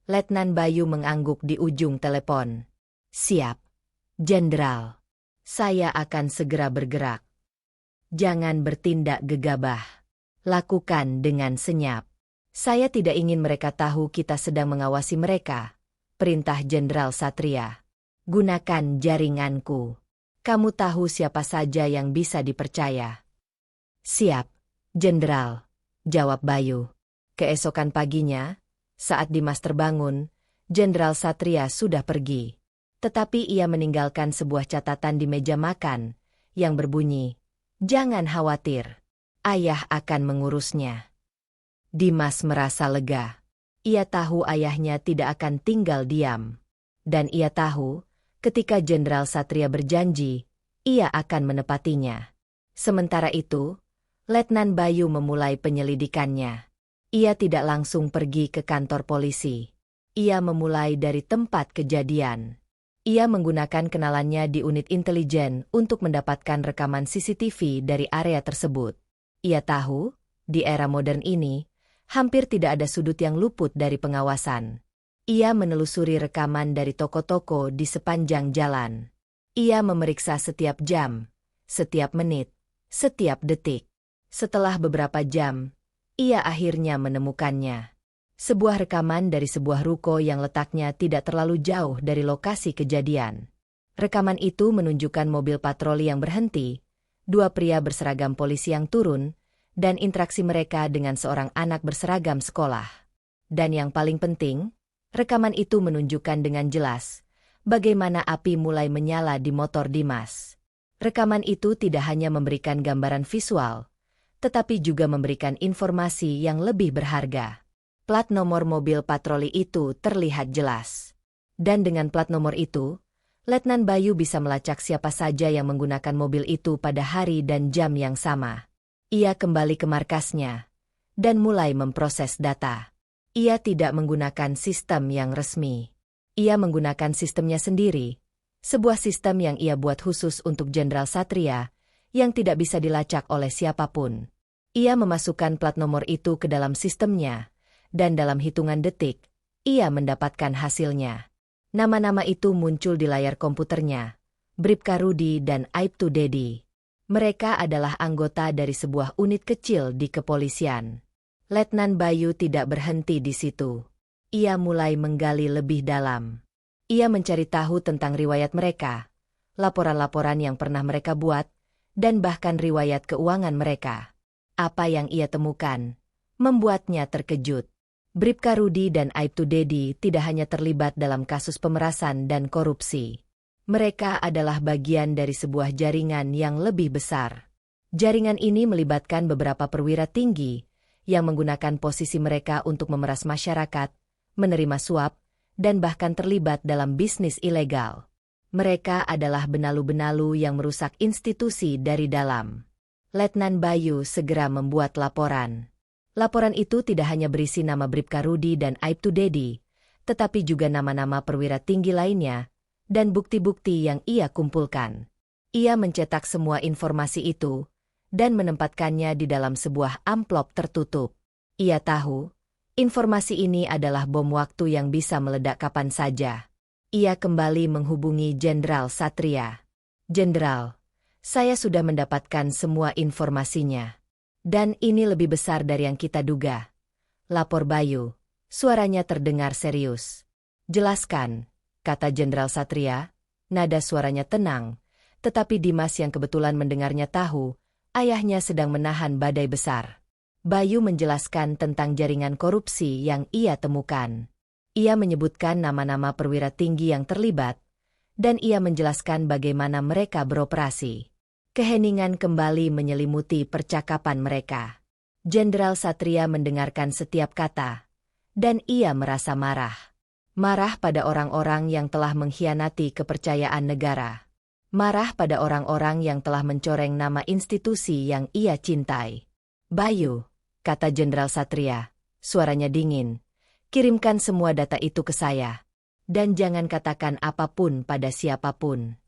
Letnan Bayu mengangguk di ujung telepon. "Siap, Jenderal. Saya akan segera bergerak." "Jangan bertindak gegabah. Lakukan dengan senyap. Saya tidak ingin mereka tahu kita sedang mengawasi mereka," perintah Jenderal Satria. "Gunakan jaringanku. Kamu tahu siapa saja yang bisa dipercaya." "Siap, Jenderal," jawab Bayu. Keesokan paginya, saat Dimas terbangun, Jenderal Satria sudah pergi. Tetapi ia meninggalkan sebuah catatan di meja makan, yang berbunyi, "Jangan khawatir, ayah akan mengurusnya." Dimas merasa lega. Ia tahu ayahnya tidak akan tinggal diam. Dan ia tahu, ketika Jenderal Satria berjanji, ia akan menepatinya. Sementara itu, Letnan Bayu memulai penyelidikannya. Ia tidak langsung pergi ke kantor polisi. Ia memulai dari tempat kejadian. Ia menggunakan kenalannya di unit intelijen untuk mendapatkan rekaman CCTV dari area tersebut. Ia tahu, di era modern ini, hampir tidak ada sudut yang luput dari pengawasan. Ia menelusuri rekaman dari toko-toko di sepanjang jalan. Ia memeriksa setiap jam, setiap menit, setiap detik. Setelah beberapa jam, ia akhirnya menemukannya. Sebuah rekaman dari sebuah ruko yang letaknya tidak terlalu jauh dari lokasi kejadian. Rekaman itu menunjukkan mobil patroli yang berhenti, 2 pria berseragam polisi yang turun, dan interaksi mereka dengan seorang anak berseragam sekolah. Dan yang paling penting, rekaman itu menunjukkan dengan jelas bagaimana api mulai menyala di motor Dimas. Rekaman itu tidak hanya memberikan gambaran visual, tetapi juga memberikan informasi yang lebih berharga. Plat nomor mobil patroli itu terlihat jelas. Dan dengan plat nomor itu, Letnan Bayu bisa melacak siapa saja yang menggunakan mobil itu pada hari dan jam yang sama. Ia kembali ke markasnya dan mulai memproses data. Ia tidak menggunakan sistem yang resmi. Ia menggunakan sistemnya sendiri, sebuah sistem yang ia buat khusus untuk Jenderal Satria, yang tidak bisa dilacak oleh siapapun. Ia memasukkan plat nomor itu ke dalam sistemnya, dan dalam hitungan detik, ia mendapatkan hasilnya. Nama-nama itu muncul di layar komputernya. Bribka Rudi dan Aibtu Dedi. Mereka adalah anggota dari sebuah unit kecil di kepolisian. Letnan Bayu tidak berhenti di situ. Ia mulai menggali lebih dalam. Ia mencari tahu tentang riwayat mereka, laporan-laporan yang pernah mereka buat, dan bahkan riwayat keuangan mereka. Apa yang ia temukan membuatnya terkejut. Bribka Rudi dan Aibtu Dedi tidak hanya terlibat dalam kasus pemerasan dan korupsi. Mereka adalah bagian dari sebuah jaringan yang lebih besar. Jaringan ini melibatkan beberapa perwira tinggi yang menggunakan posisi mereka untuk memeras masyarakat, menerima suap, dan bahkan terlibat dalam bisnis ilegal. Mereka adalah benalu-benalu yang merusak institusi dari dalam. Letnan Bayu segera membuat laporan. Laporan itu tidak hanya berisi nama Bribka Rudi dan Aibtu Dedi, tetapi juga nama-nama perwira tinggi lainnya, dan bukti-bukti yang ia kumpulkan. Ia mencetak semua informasi itu, dan menempatkannya di dalam sebuah amplop tertutup. Ia tahu, informasi ini adalah bom waktu yang bisa meledak kapan saja. Ia kembali menghubungi Jenderal Satria. "Jenderal, saya sudah mendapatkan semua informasinya. Dan ini lebih besar dari yang kita duga," lapor Bayu. Suaranya terdengar serius. "Jelaskan," kata Jenderal Satria. Nada suaranya tenang, tetapi Dimas yang kebetulan mendengarnya tahu, ayahnya sedang menahan badai besar. Bayu menjelaskan tentang jaringan korupsi yang ia temukan. Ia menyebutkan nama-nama perwira tinggi yang terlibat, dan ia menjelaskan bagaimana mereka beroperasi. Keheningan kembali menyelimuti percakapan mereka. Jenderal Satria mendengarkan setiap kata, dan ia merasa marah. Marah pada orang-orang yang telah mengkhianati kepercayaan negara. Marah pada orang-orang yang telah mencoreng nama institusi yang ia cintai. "Bayu," kata Jenderal Satria, suaranya dingin, "kirimkan semua data itu ke saya. Dan jangan katakan apapun pada siapapun."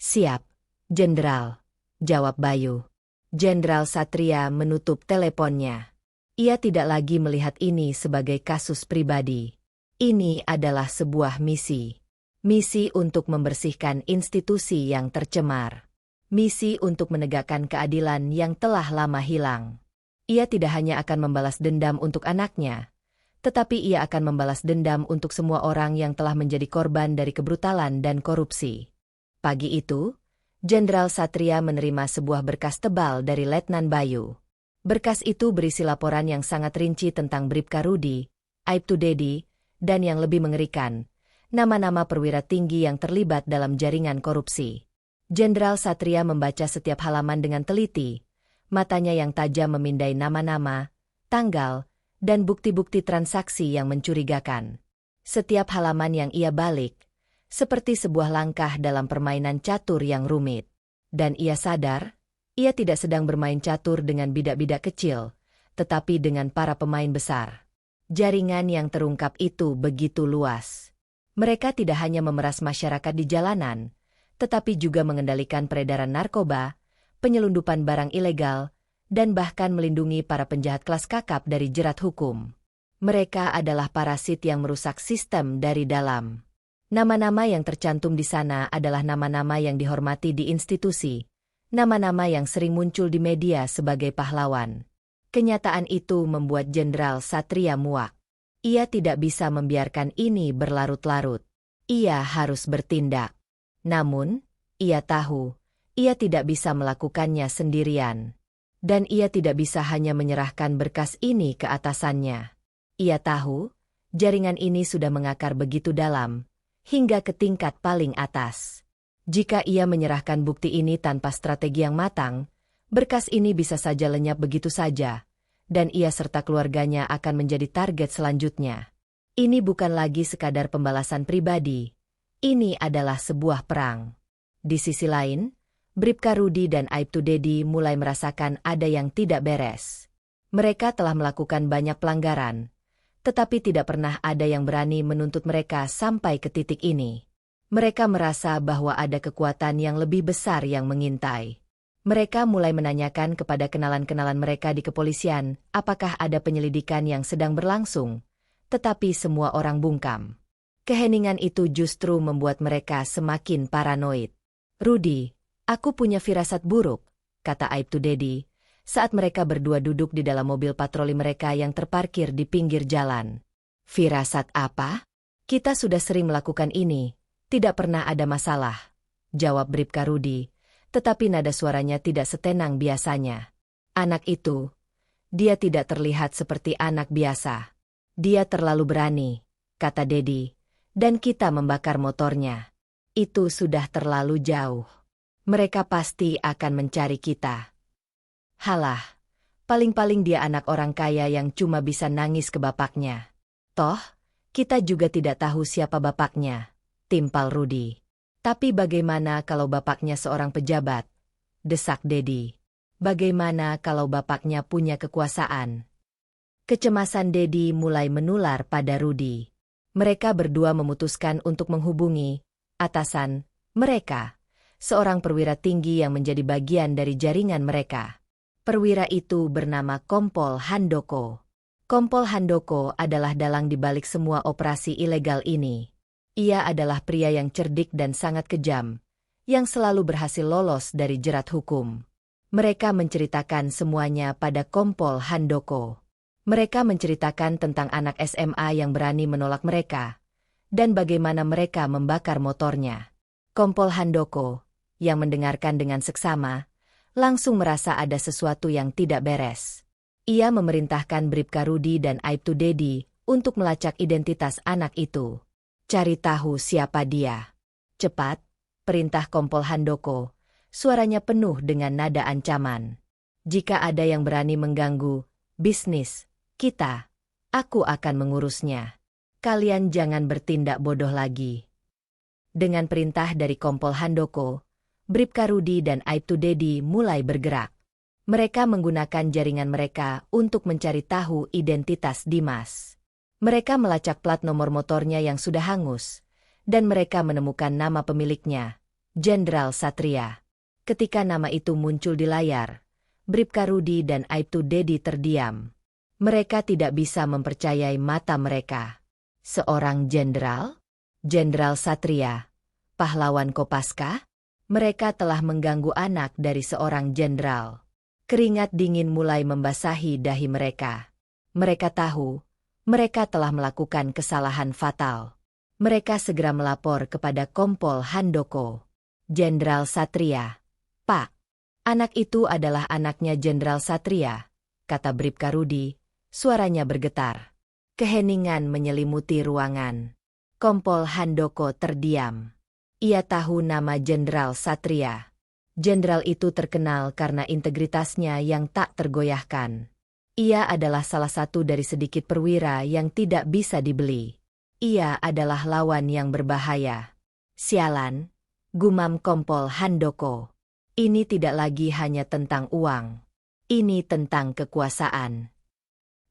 "Siap, Jenderal," jawab Bayu. Jenderal Satria menutup teleponnya. Ia tidak lagi melihat ini sebagai kasus pribadi. Ini adalah sebuah misi. Misi untuk membersihkan institusi yang tercemar. Misi untuk menegakkan keadilan yang telah lama hilang. Ia tidak hanya akan membalas dendam untuk anaknya, tetapi ia akan membalas dendam untuk semua orang yang telah menjadi korban dari kebrutalan dan korupsi. Pagi itu, Jenderal Satria menerima sebuah berkas tebal dari Letnan Bayu. Berkas itu berisi laporan yang sangat rinci tentang Bribka Rudi, Aibtu Dedi, dan yang lebih mengerikan, nama-nama perwira tinggi yang terlibat dalam jaringan korupsi. Jenderal Satria membaca setiap halaman dengan teliti, matanya yang tajam memindai nama-nama, tanggal, dan bukti-bukti transaksi yang mencurigakan. Setiap halaman yang ia balik, seperti sebuah langkah dalam permainan catur yang rumit. Dan ia sadar, ia tidak sedang bermain catur dengan bidak-bidak kecil, tetapi dengan para pemain besar. Jaringan yang terungkap itu begitu luas. Mereka tidak hanya memeras masyarakat di jalanan, tetapi juga mengendalikan peredaran narkoba, penyelundupan barang ilegal, dan bahkan melindungi para penjahat kelas kakap dari jerat hukum. Mereka adalah parasit yang merusak sistem dari dalam. Nama-nama yang tercantum di sana adalah nama-nama yang dihormati di institusi, nama-nama yang sering muncul di media sebagai pahlawan. Kenyataan itu membuat Jenderal Satria muak. Ia tidak bisa membiarkan ini berlarut-larut. Ia harus bertindak. Namun, ia tahu, ia tidak bisa melakukannya sendirian. Dan ia tidak bisa hanya menyerahkan berkas ini ke atasannya. Ia tahu, jaringan ini sudah mengakar begitu dalam, hingga ke tingkat paling atas. Jika ia menyerahkan bukti ini tanpa strategi yang matang, berkas ini bisa saja lenyap begitu saja, dan ia serta keluarganya akan menjadi target selanjutnya. Ini bukan lagi sekadar pembalasan pribadi, ini adalah sebuah perang. Di sisi lain, Bribka Rudi dan Aibtu Dedi mulai merasakan ada yang tidak beres. Mereka telah melakukan banyak pelanggaran, tetapi tidak pernah ada yang berani menuntut mereka sampai ke titik ini. Mereka merasa bahwa ada kekuatan yang lebih besar yang mengintai. Mereka mulai menanyakan kepada kenalan-kenalan mereka di kepolisian, apakah ada penyelidikan yang sedang berlangsung, tetapi semua orang bungkam. Keheningan itu justru membuat mereka semakin paranoid. "Rudy, aku punya firasat buruk," kata Aib to Daddy, saat mereka berdua duduk di dalam mobil patroli mereka yang terparkir di pinggir jalan. "Firasat apa?" "Kita sudah sering melakukan ini, tidak pernah ada masalah," jawab Bribka Rudy, tetapi nada suaranya tidak setenang biasanya. "Anak itu, dia tidak terlihat seperti anak biasa. Dia terlalu berani," kata Daddy, "dan kita membakar motornya. Itu sudah terlalu jauh. Mereka pasti akan mencari kita." "Halah, paling-paling dia anak orang kaya yang cuma bisa nangis ke bapaknya. Toh, kita juga tidak tahu siapa bapaknya," timpal Rudy. "Tapi bagaimana kalau bapaknya seorang pejabat?" desak Daddy. "Bagaimana kalau bapaknya punya kekuasaan?" Kecemasan Daddy mulai menular pada Rudy. Mereka berdua memutuskan untuk menghubungi atasan mereka, seorang perwira tinggi yang menjadi bagian dari jaringan mereka. Perwira itu bernama Kompol Handoko. Kompol Handoko adalah dalang di balik semua operasi ilegal ini. Ia adalah pria yang cerdik dan sangat kejam, yang selalu berhasil lolos dari jerat hukum. Mereka menceritakan semuanya pada Kompol Handoko. Mereka menceritakan tentang anak SMA yang berani menolak mereka, dan bagaimana mereka membakar motornya. Kompol Handoko, yang mendengarkan dengan seksama, langsung merasa ada sesuatu yang tidak beres. Ia memerintahkan Bribka Rudy dan Aib to Daddy untuk melacak identitas anak itu. "Cari tahu siapa dia. Cepat," perintah Kompol Handoko, suaranya penuh dengan nada ancaman. "Jika ada yang berani mengganggu bisnis kita, aku akan mengurusnya. Kalian jangan bertindak bodoh lagi." Dengan perintah dari Kompol Handoko, Bribka Rudy dan Aib to Daddy mulai bergerak. Mereka menggunakan jaringan mereka untuk mencari tahu identitas Dimas. Mereka melacak plat nomor motornya yang sudah hangus, dan mereka menemukan nama pemiliknya, Jenderal Satria. Ketika nama itu muncul di layar, Bribka Rudy dan Aib to Daddy terdiam. Mereka tidak bisa mempercayai mata mereka. Seorang jenderal? Jenderal Satria? Pahlawan Kopaska? Mereka telah mengganggu anak dari seorang jenderal. Keringat dingin mulai membasahi dahi mereka. Mereka tahu, mereka telah melakukan kesalahan fatal. Mereka segera melapor kepada Kompol Handoko. "Jenderal Satria, Pak. Anak itu adalah anaknya Jenderal Satria," kata Bribka Rudy, suaranya bergetar. Keheningan menyelimuti ruangan. Kompol Handoko terdiam. Ia tahu nama Jenderal Satria. Jenderal itu terkenal karena integritasnya yang tak tergoyahkan. Ia adalah salah satu dari sedikit perwira yang tidak bisa dibeli. Ia adalah lawan yang berbahaya. "Sialan," gumam Kompol Handoko. "Ini tidak lagi hanya tentang uang. Ini tentang kekuasaan."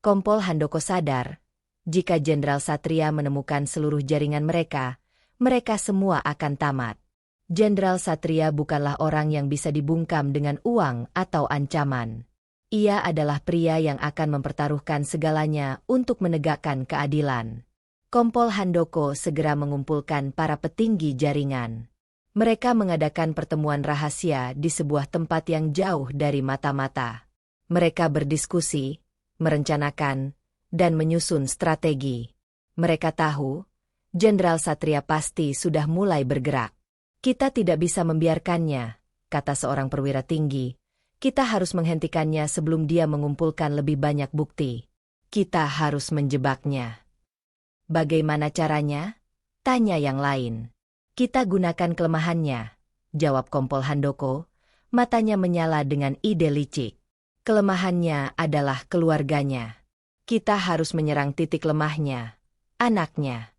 Kompol Handoko sadar, jika Jenderal Satria menemukan seluruh jaringan mereka, mereka semua akan tamat. Jenderal Satria bukanlah orang yang bisa dibungkam dengan uang atau ancaman. Ia adalah pria yang akan mempertaruhkan segalanya untuk menegakkan keadilan. Kompol Handoko segera mengumpulkan para petinggi jaringan. Mereka mengadakan pertemuan rahasia di sebuah tempat yang jauh dari mata-mata. Mereka berdiskusi, merencanakan, dan menyusun strategi. Mereka tahu, Jenderal Satria pasti sudah mulai bergerak. "Kita tidak bisa membiarkannya," kata seorang perwira tinggi. "Kita harus menghentikannya sebelum dia mengumpulkan lebih banyak bukti. Kita harus menjebaknya." "Bagaimana caranya?" tanya yang lain. "Kita gunakan kelemahannya," jawab Kompol Handoko, matanya menyala dengan ide licik. "Kelemahannya adalah keluarganya. Kita harus menyerang titik lemahnya, anaknya."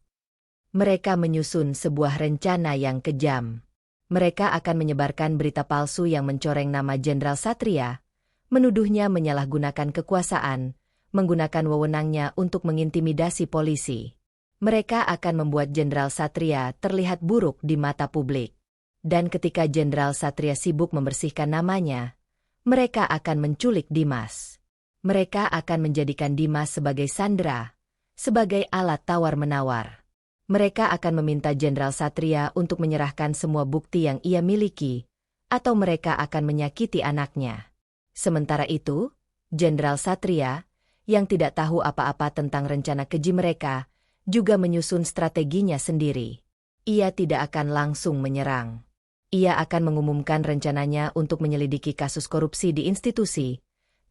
Mereka menyusun sebuah rencana yang kejam. Mereka akan menyebarkan berita palsu yang mencoreng nama Jenderal Satria, menuduhnya menyalahgunakan kekuasaan, menggunakan wewenangnya untuk mengintimidasi polisi. Mereka akan membuat Jenderal Satria terlihat buruk di mata publik. Dan ketika Jenderal Satria sibuk membersihkan namanya, mereka akan menculik Dimas. Mereka akan menjadikan Dimas sebagai sandera, sebagai alat tawar-menawar. Mereka akan meminta Jenderal Satria untuk menyerahkan semua bukti yang ia miliki, atau mereka akan menyakiti anaknya. Sementara itu, Jenderal Satria, yang tidak tahu apa-apa tentang rencana keji mereka, juga menyusun strateginya sendiri. Ia tidak akan langsung menyerang. Ia akan mengumumkan rencananya untuk menyelidiki kasus korupsi di institusi,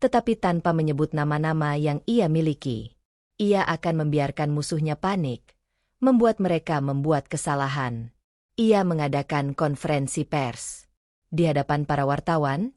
tetapi tanpa menyebut nama-nama yang ia miliki. Ia akan membiarkan musuhnya panik, membuat mereka membuat kesalahan. Ia mengadakan konferensi pers. Di hadapan para wartawan,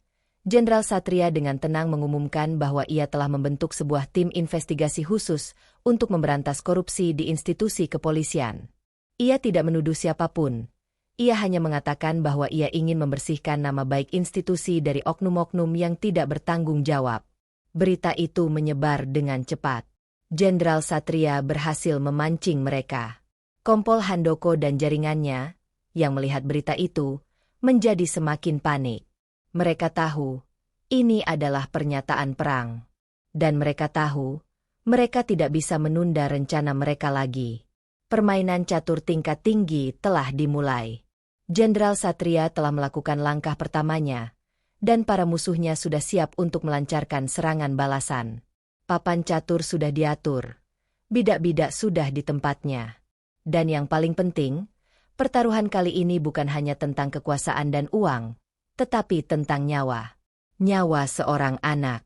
Jenderal Satria dengan tenang mengumumkan bahwa ia telah membentuk sebuah tim investigasi khusus untuk memberantas korupsi di institusi kepolisian. Ia tidak menuduh siapapun. Ia hanya mengatakan bahwa ia ingin membersihkan nama baik institusi dari oknum-oknum yang tidak bertanggung jawab. Berita itu menyebar dengan cepat. Jenderal Satria berhasil memancing mereka. Kompol Handoko dan jaringannya, yang melihat berita itu, menjadi semakin panik. Mereka tahu, ini adalah pernyataan perang. Dan mereka tahu, mereka tidak bisa menunda rencana mereka lagi. Permainan catur tingkat tinggi telah dimulai. Jenderal Satria telah melakukan langkah pertamanya, dan para musuhnya sudah siap untuk melancarkan serangan balasan. Papan catur sudah diatur, bidak-bidak sudah di tempatnya. Dan yang paling penting, pertaruhan kali ini bukan hanya tentang kekuasaan dan uang, tetapi tentang nyawa. Nyawa seorang anak.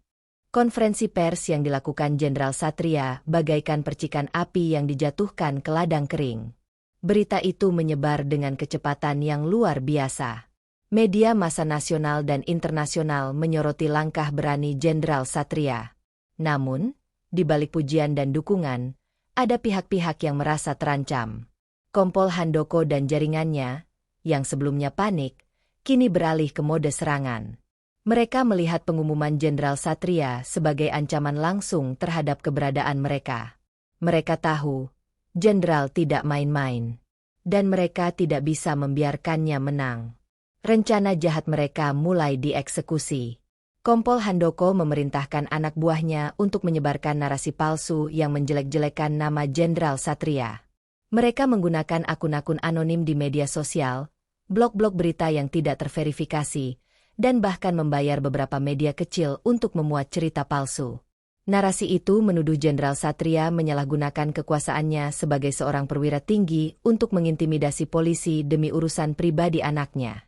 Konferensi pers yang dilakukan Jenderal Satria bagaikan percikan api yang dijatuhkan ke ladang kering. Berita itu menyebar dengan kecepatan yang luar biasa. Media massa nasional dan internasional menyoroti langkah berani Jenderal Satria. Namun, di balik pujian dan dukungan, ada pihak-pihak yang merasa terancam. Kompol Handoko dan jaringannya, yang sebelumnya panik, kini beralih ke mode serangan. Mereka melihat pengumuman Jenderal Satria sebagai ancaman langsung terhadap keberadaan mereka. Mereka tahu, Jenderal tidak main-main. Dan mereka tidak bisa membiarkannya menang. Rencana jahat mereka mulai dieksekusi. Kompol Handoko memerintahkan anak buahnya untuk menyebarkan narasi palsu yang menjelek-jelekan nama Jenderal Satria. Mereka menggunakan akun-akun anonim di media sosial, blog-blog berita yang tidak terverifikasi, dan bahkan membayar beberapa media kecil untuk memuat cerita palsu. Narasi itu menuduh Jenderal Satria menyalahgunakan kekuasaannya sebagai seorang perwira tinggi untuk mengintimidasi polisi demi urusan pribadi anaknya.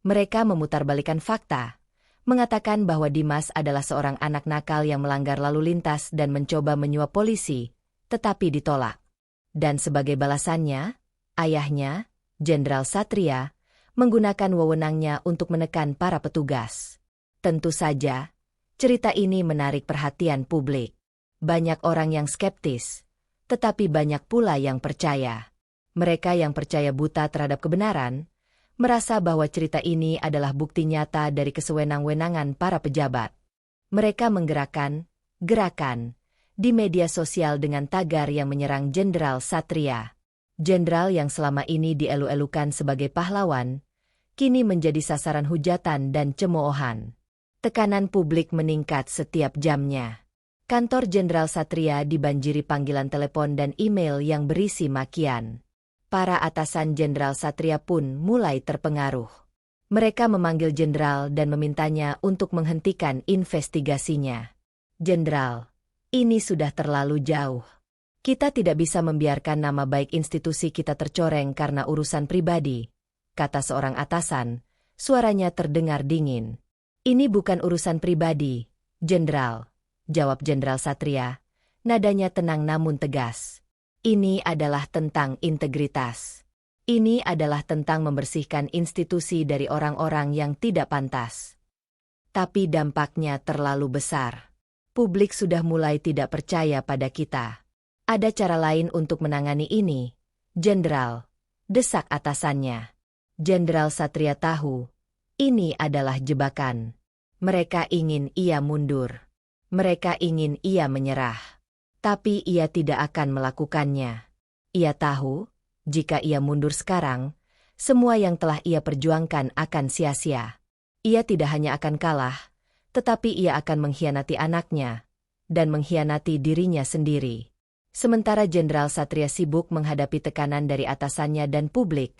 Mereka memutarbalikkan fakta, mengatakan bahwa Dimas adalah seorang anak nakal yang melanggar lalu lintas dan mencoba menyuap polisi, tetapi ditolak. Dan sebagai balasannya, ayahnya, Jenderal Satria, menggunakan wewenangnya untuk menekan para petugas. Tentu saja, cerita ini menarik perhatian publik. Banyak orang yang skeptis, tetapi banyak pula yang percaya. Mereka yang percaya buta terhadap kebenaran, merasa bahwa cerita ini adalah bukti nyata dari kesewenang-wenangan para pejabat. Mereka menggerakkan gerakan di media sosial dengan tagar yang menyerang Jenderal Satria. Jenderal yang selama ini dielu-elukan sebagai pahlawan, kini menjadi sasaran hujatan dan cemoohan. Tekanan publik meningkat setiap jamnya. Kantor Jenderal Satria dibanjiri panggilan telepon dan email yang berisi makian. Para atasan Jenderal Satria pun mulai terpengaruh. Mereka memanggil Jenderal dan memintanya untuk menghentikan investigasinya. Jenderal, ini sudah terlalu jauh. Kita tidak bisa membiarkan nama baik institusi kita tercoreng karena urusan pribadi, kata seorang atasan, suaranya terdengar dingin. Ini bukan urusan pribadi, Jenderal, jawab Jenderal Satria, nadanya tenang namun tegas. Ini adalah tentang integritas. Ini adalah tentang membersihkan institusi dari orang-orang yang tidak pantas. Tapi dampaknya terlalu besar. Publik sudah mulai tidak percaya pada kita. Ada cara lain untuk menangani ini, Jenderal, desak atasannya. Jenderal Satria tahu, ini adalah jebakan. Mereka ingin ia mundur. Mereka ingin ia menyerah. Tapi ia tidak akan melakukannya. Ia tahu, jika ia mundur sekarang, semua yang telah ia perjuangkan akan sia-sia. Ia tidak hanya akan kalah, tetapi ia akan mengkhianati anaknya, dan mengkhianati dirinya sendiri. Sementara Jenderal Satria sibuk menghadapi tekanan dari atasannya dan publik,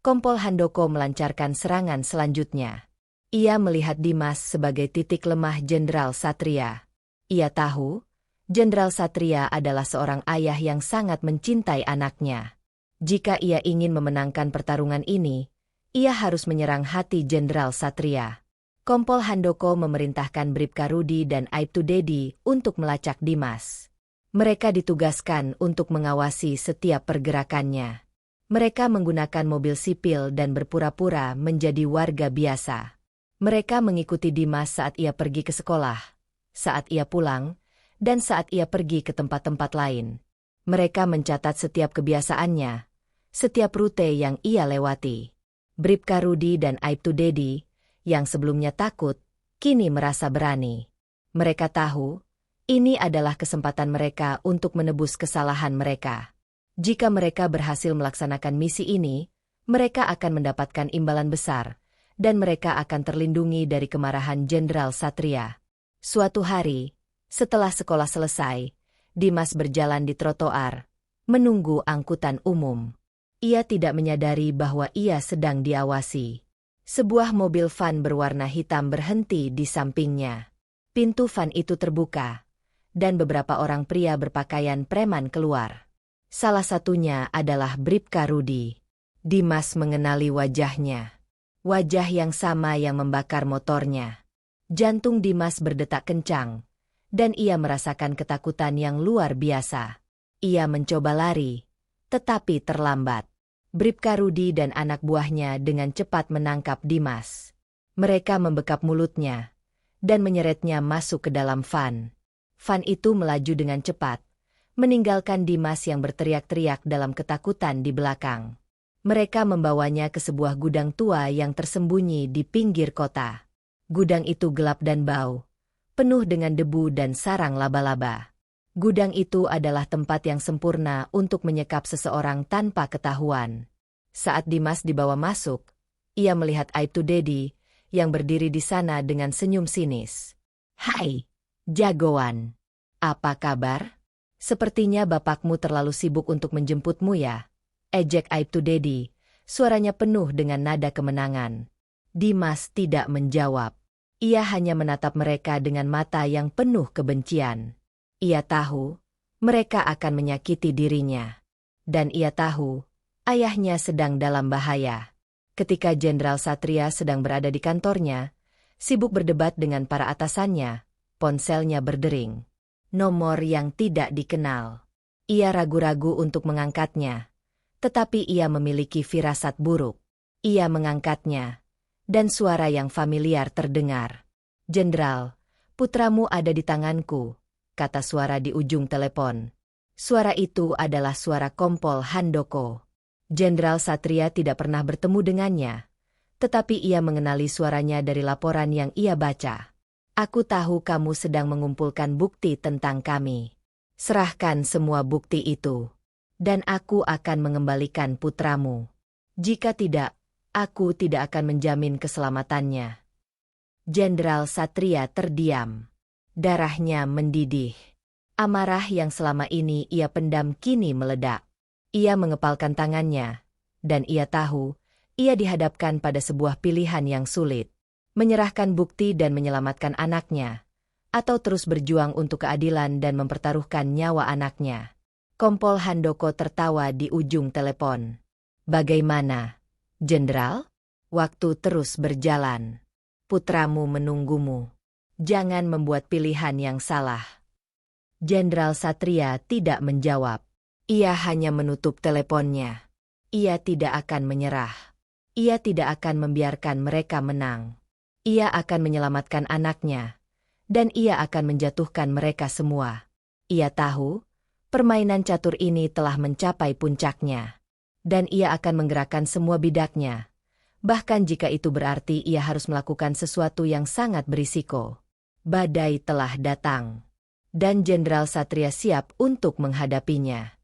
Kompol Handoko melancarkan serangan selanjutnya. Ia melihat Dimas sebagai titik lemah Jenderal Satria. Ia tahu, Jenderal Satria adalah seorang ayah yang sangat mencintai anaknya. Jika ia ingin memenangkan pertarungan ini, ia harus menyerang hati Jenderal Satria. Kompol Handoko memerintahkan Bribka Rudi dan Aibtu Dedi untuk melacak Dimas. Mereka ditugaskan untuk mengawasi setiap pergerakannya. Mereka menggunakan mobil sipil dan berpura-pura menjadi warga biasa. Mereka mengikuti Dimas saat ia pergi ke sekolah, saat ia pulang, dan saat ia pergi ke tempat-tempat lain. Mereka mencatat setiap kebiasaannya, setiap rute yang ia lewati. Bribka Rudi dan Aibtu Dedi, yang sebelumnya takut, kini merasa berani. Mereka tahu, ini adalah kesempatan mereka untuk menebus kesalahan mereka. Jika mereka berhasil melaksanakan misi ini, mereka akan mendapatkan imbalan besar, dan mereka akan terlindungi dari kemarahan Jenderal Satria. Suatu hari, setelah sekolah selesai, Dimas berjalan di trotoar, menunggu angkutan umum. Ia tidak menyadari bahwa ia sedang diawasi. Sebuah mobil van berwarna hitam berhenti di sampingnya. Pintu van itu terbuka, dan beberapa orang pria berpakaian preman keluar. Salah satunya adalah Bribka Rudi. Dimas mengenali wajahnya. Wajah yang sama yang membakar motornya. Jantung Dimas berdetak kencang, dan ia merasakan ketakutan yang luar biasa. Ia mencoba lari, tetapi terlambat. Bribka Rudi dan anak buahnya dengan cepat menangkap Dimas. Mereka membekap mulutnya, dan menyeretnya masuk ke dalam van. Van itu melaju dengan cepat, meninggalkan Dimas yang berteriak-teriak dalam ketakutan di belakang. Mereka membawanya ke sebuah gudang tua yang tersembunyi di pinggir kota. Gudang itu gelap dan bau, penuh dengan debu dan sarang laba-laba. Gudang itu adalah tempat yang sempurna untuk menyekap seseorang tanpa ketahuan. Saat Dimas dibawa masuk, ia melihat Aibtu Dedi yang berdiri di sana dengan senyum sinis. "Hai, jagoan. Apa kabar? Sepertinya bapakmu terlalu sibuk untuk menjemputmu ya?" ejek Aibtu Dedi, suaranya penuh dengan nada kemenangan. Dimas tidak menjawab. Ia hanya menatap mereka dengan mata yang penuh kebencian. Ia tahu, mereka akan menyakiti dirinya. Dan ia tahu, ayahnya sedang dalam bahaya. Ketika Jenderal Satria sedang berada di kantornya, sibuk berdebat dengan para atasannya, ponselnya berdering. Nomor yang tidak dikenal. Ia ragu-ragu untuk mengangkatnya, tetapi ia memiliki firasat buruk. Ia mengangkatnya, dan suara yang familiar terdengar. "Jenderal, putramu ada di tanganku," kata suara di ujung telepon. Suara itu adalah suara Kompol Handoko. Jenderal Satria tidak pernah bertemu dengannya, tetapi ia mengenali suaranya dari laporan yang ia baca. "Aku tahu kamu sedang mengumpulkan bukti tentang kami. Serahkan semua bukti itu, dan aku akan mengembalikan putramu. Jika tidak, aku tidak akan menjamin keselamatannya." Jenderal Satria terdiam. Darahnya mendidih. Amarah yang selama ini ia pendam kini meledak. Ia mengepalkan tangannya, dan ia tahu, ia dihadapkan pada sebuah pilihan yang sulit. Menyerahkan bukti dan menyelamatkan anaknya, atau terus berjuang untuk keadilan dan mempertaruhkan nyawa anaknya. Kompol Handoko tertawa di ujung telepon. "Bagaimana, Jenderal? Waktu terus berjalan. Putramu menunggumu. Jangan membuat pilihan yang salah." Jenderal Satria tidak menjawab. Ia hanya menutup teleponnya. Ia tidak akan menyerah. Ia tidak akan membiarkan mereka menang. Ia akan menyelamatkan anaknya, dan ia akan menjatuhkan mereka semua. Ia tahu, permainan catur ini telah mencapai puncaknya. Dan ia akan menggerakkan semua bidaknya. Bahkan jika itu berarti ia harus melakukan sesuatu yang sangat berisiko. Badai telah datang. Dan Jenderal Satria siap untuk menghadapinya.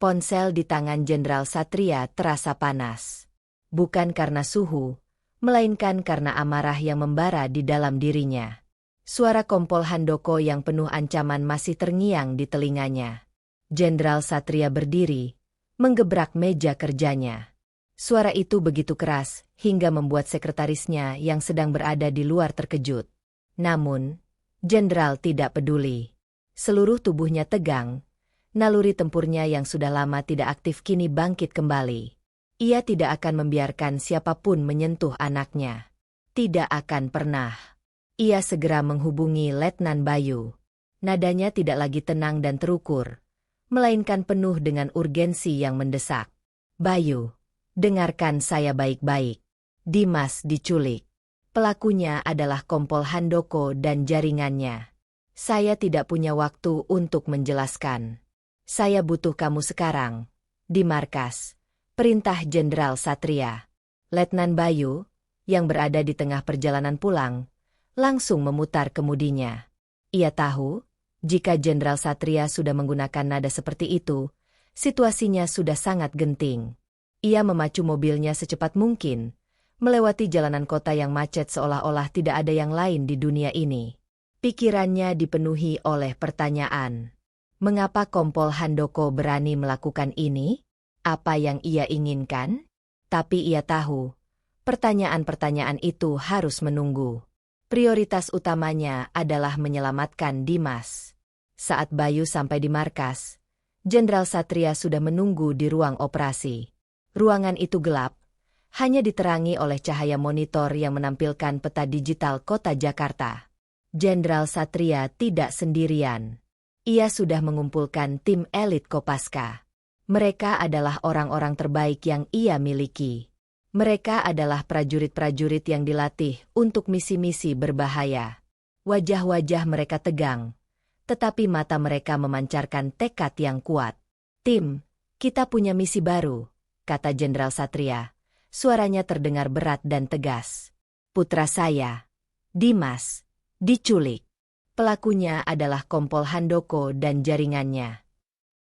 Ponsel di tangan Jenderal Satria terasa panas. Bukan karena suhu, melainkan karena amarah yang membara di dalam dirinya. Suara Kompol Handoko yang penuh ancaman masih terngiang di telinganya. Jenderal Satria berdiri, menggebrak meja kerjanya. Suara itu begitu keras, hingga membuat sekretarisnya yang sedang berada di luar terkejut. Namun, Jenderal tidak peduli. Seluruh tubuhnya tegang, naluri tempurnya yang sudah lama tidak aktif kini bangkit kembali. Ia tidak akan membiarkan siapapun menyentuh anaknya. Tidak akan pernah. Ia segera menghubungi Letnan Bayu. Nadanya tidak lagi tenang dan terukur, melainkan penuh dengan urgensi yang mendesak. Bayu, dengarkan saya baik-baik. Dimas diculik. Pelakunya adalah Kompol Handoko dan jaringannya. Saya tidak punya waktu untuk menjelaskan. Saya butuh kamu sekarang. Di markas. Perintah Jenderal Satria. Letnan Bayu, yang berada di tengah perjalanan pulang, langsung memutar kemudinya. Ia tahu, jika Jenderal Satria sudah menggunakan nada seperti itu, situasinya sudah sangat genting. Ia memacu mobilnya secepat mungkin, melewati jalanan kota yang macet seolah-olah tidak ada yang lain di dunia ini. Pikirannya dipenuhi oleh pertanyaan. Mengapa Kompol Handoko berani melakukan ini? Apa yang ia inginkan? Tapi ia tahu, pertanyaan-pertanyaan itu harus menunggu. Prioritas utamanya adalah menyelamatkan Dimas. Saat Bayu sampai di markas, Jenderal Satria sudah menunggu di ruang operasi. Ruangan itu gelap, hanya diterangi oleh cahaya monitor yang menampilkan peta digital kota Jakarta. Jenderal Satria tidak sendirian. Ia sudah mengumpulkan tim elit Kopaska. Mereka adalah orang-orang terbaik yang ia miliki. Mereka adalah prajurit-prajurit yang dilatih untuk misi-misi berbahaya. Wajah-wajah mereka tegang, tetapi mata mereka memancarkan tekad yang kuat. Tim, kita punya misi baru, kata Jenderal Satria. Suaranya terdengar berat dan tegas. Putra saya, Dimas, diculik. Pelakunya adalah Kompol Handoko dan jaringannya.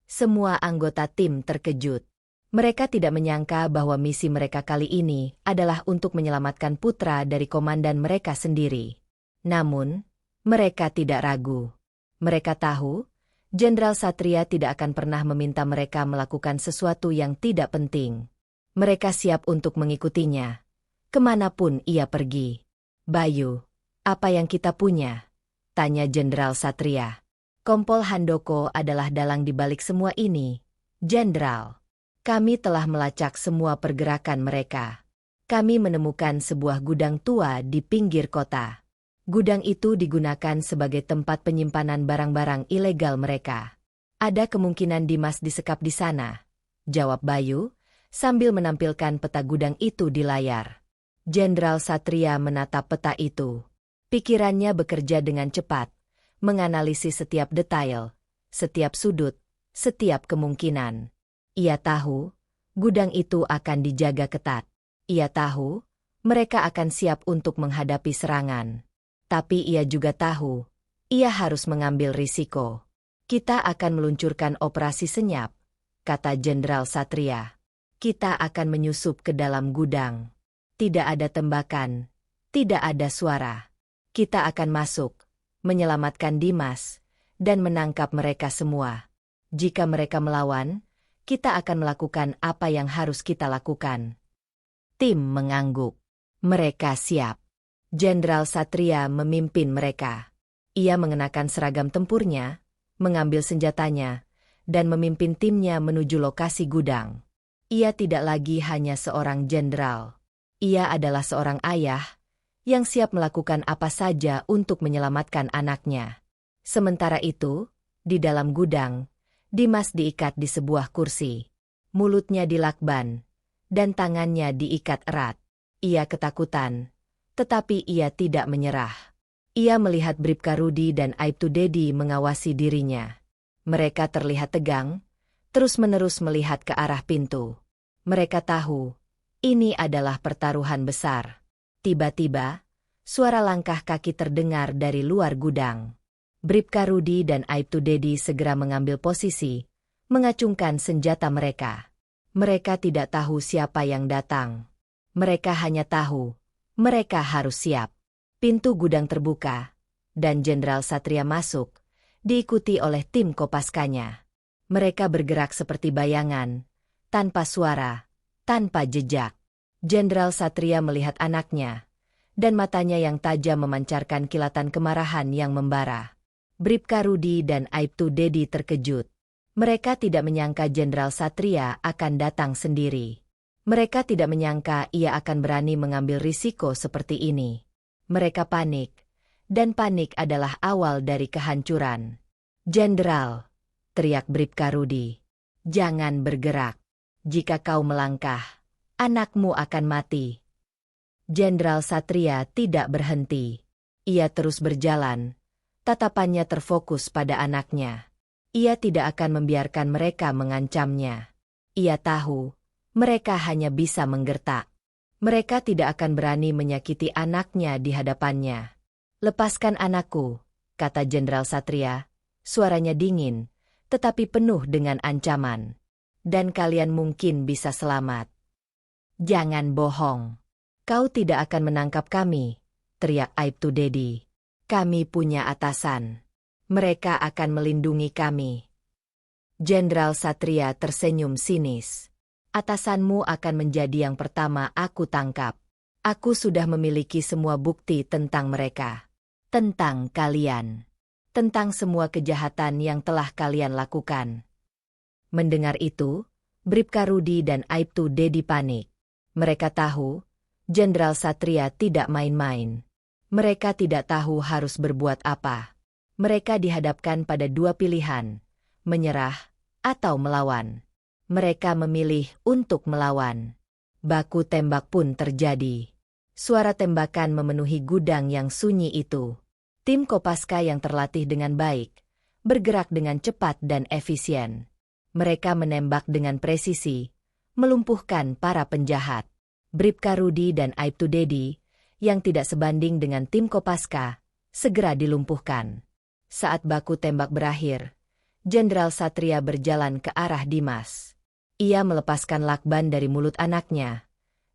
Semua anggota tim terkejut. Mereka tidak menyangka bahwa misi mereka kali ini adalah untuk menyelamatkan putra dari komandan mereka sendiri. Namun, mereka tidak ragu. Mereka tahu, Jenderal Satria tidak akan pernah meminta mereka melakukan sesuatu yang tidak penting. Mereka siap untuk mengikutinya, kemanapun ia pergi. Bayu, apa yang kita punya? Tanya Jenderal Satria. Kompol Handoko adalah dalang di balik semua ini, Jenderal. Kami telah melacak semua pergerakan mereka. Kami menemukan sebuah gudang tua di pinggir kota. Gudang itu digunakan sebagai tempat penyimpanan barang-barang ilegal mereka. Ada kemungkinan Dimas disekap di sana, jawab Bayu, sambil menampilkan peta gudang itu di layar. Jenderal Satria menatap peta itu. Pikirannya bekerja dengan cepat, menganalisis setiap detail, setiap sudut, setiap kemungkinan. Ia tahu, gudang itu akan dijaga ketat. Ia tahu, mereka akan siap untuk menghadapi serangan. Tapi ia juga tahu, ia harus mengambil risiko. Kita akan meluncurkan operasi senyap, kata Jenderal Satria. Kita akan menyusup ke dalam gudang. Tidak ada tembakan, tidak ada suara. Kita akan masuk, menyelamatkan Dimas, dan menangkap mereka semua. Jika mereka melawan, kita akan melakukan apa yang harus kita lakukan. Tim mengangguk. Mereka siap. Jenderal Satria memimpin mereka. Ia mengenakan seragam tempurnya, mengambil senjatanya, dan memimpin timnya menuju lokasi gudang. Ia tidak lagi hanya seorang jenderal. Ia adalah seorang ayah yang siap melakukan apa saja untuk menyelamatkan anaknya. Sementara itu, di dalam gudang, Dimas diikat di sebuah kursi. Mulutnya dilakban, dan tangannya diikat erat. Ia ketakutan, tetapi ia tidak menyerah. Ia melihat Bribka Rudi dan Aibtu Dedi mengawasi dirinya. Mereka terlihat tegang, terus-menerus melihat ke arah pintu. Mereka tahu, ini adalah pertaruhan besar. Tiba-tiba, suara langkah kaki terdengar dari luar gudang. Bribka Rudi dan Aibtu Dedi segera mengambil posisi, mengacungkan senjata mereka. Mereka tidak tahu siapa yang datang. Mereka hanya tahu, mereka harus siap. Pintu gudang terbuka, dan Jenderal Satria masuk, diikuti oleh tim Kopaskanya. Mereka bergerak seperti bayangan, tanpa suara, tanpa jejak. Jenderal Satria melihat anaknya, dan matanya yang tajam memancarkan kilatan kemarahan yang membara. Bribka Rudi dan Aibtu Dedi terkejut. Mereka tidak menyangka Jenderal Satria akan datang sendiri. Mereka tidak menyangka ia akan berani mengambil risiko seperti ini. Mereka panik, dan panik adalah awal dari kehancuran. "Jenderal," teriak Bribka Rudi, "jangan bergerak. Jika kau melangkah, anakmu akan mati." Jenderal Satria tidak berhenti. Ia terus berjalan, tatapannya terfokus pada anaknya. Ia tidak akan membiarkan mereka mengancamnya. Ia tahu, mereka hanya bisa menggertak. Mereka tidak akan berani menyakiti anaknya di hadapannya. "Lepaskan anakku," kata Jenderal Satria. Suaranya dingin, tetapi penuh dengan ancaman. "Dan kalian mungkin bisa selamat." "Jangan bohong. Kau tidak akan menangkap kami," teriak Aibtu Dedi. "Kami punya atasan. Mereka akan melindungi kami." Jenderal Satria tersenyum sinis. "Atasanmu akan menjadi yang pertama aku tangkap. Aku sudah memiliki semua bukti tentang mereka. Tentang kalian. Tentang semua kejahatan yang telah kalian lakukan." Mendengar itu, Bribka Rudi dan Aibtu Dedi panik. Mereka tahu, Jenderal Satria tidak main-main. Mereka tidak tahu harus berbuat apa. Mereka dihadapkan pada dua pilihan, menyerah atau melawan. Mereka memilih untuk melawan. Baku tembak pun terjadi. Suara tembakan memenuhi gudang yang sunyi itu. Tim Kopaska yang terlatih dengan baik, bergerak dengan cepat dan efisien. Mereka menembak dengan presisi, melumpuhkan para penjahat. Bribka Rudi dan Aibtu Dedi, yang tidak sebanding dengan tim Kopaska, segera dilumpuhkan. Saat baku tembak berakhir, Jenderal Satria berjalan ke arah Dimas. Ia melepaskan lakban dari mulut anaknya,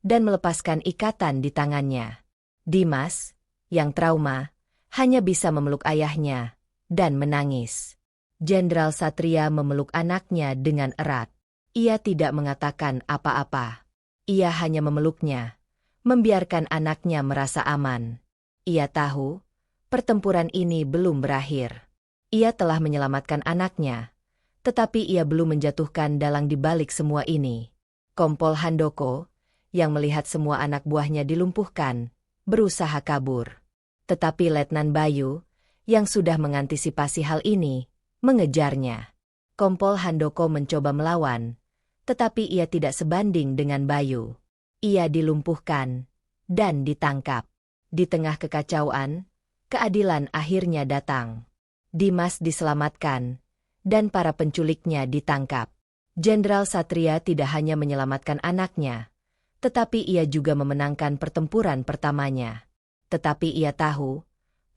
dan melepaskan ikatan di tangannya. Dimas, yang trauma, hanya bisa memeluk ayahnya, dan menangis. Jenderal Satria memeluk anaknya dengan erat. Ia tidak mengatakan apa-apa. Ia hanya memeluknya, membiarkan anaknya merasa aman. Ia tahu, pertempuran ini belum berakhir. Ia telah menyelamatkan anaknya, tetapi ia belum menjatuhkan dalang di balik semua ini. Kompol Handoko, yang melihat semua anak buahnya dilumpuhkan, berusaha kabur. Tetapi Letnan Bayu, yang sudah mengantisipasi hal ini, mengejarnya. Kompol Handoko mencoba melawan, tetapi ia tidak sebanding dengan Bayu. Ia dilumpuhkan dan ditangkap. Di tengah kekacauan, keadilan akhirnya datang. Dimas diselamatkan, dan para penculiknya ditangkap. Jenderal Satria tidak hanya menyelamatkan anaknya, tetapi ia juga memenangkan pertempuran pertamanya. Tetapi ia tahu,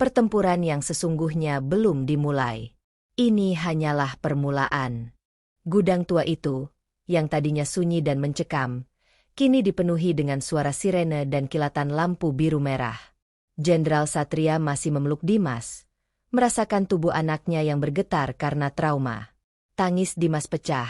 pertempuran yang sesungguhnya belum dimulai. Ini hanyalah permulaan. Gudang tua itu, yang tadinya sunyi dan mencekam, kini dipenuhi dengan suara sirene dan kilatan lampu biru merah. Jenderal Satria masih memeluk Dimas, merasakan tubuh anaknya yang bergetar karena trauma. Tangis Dimas pecah,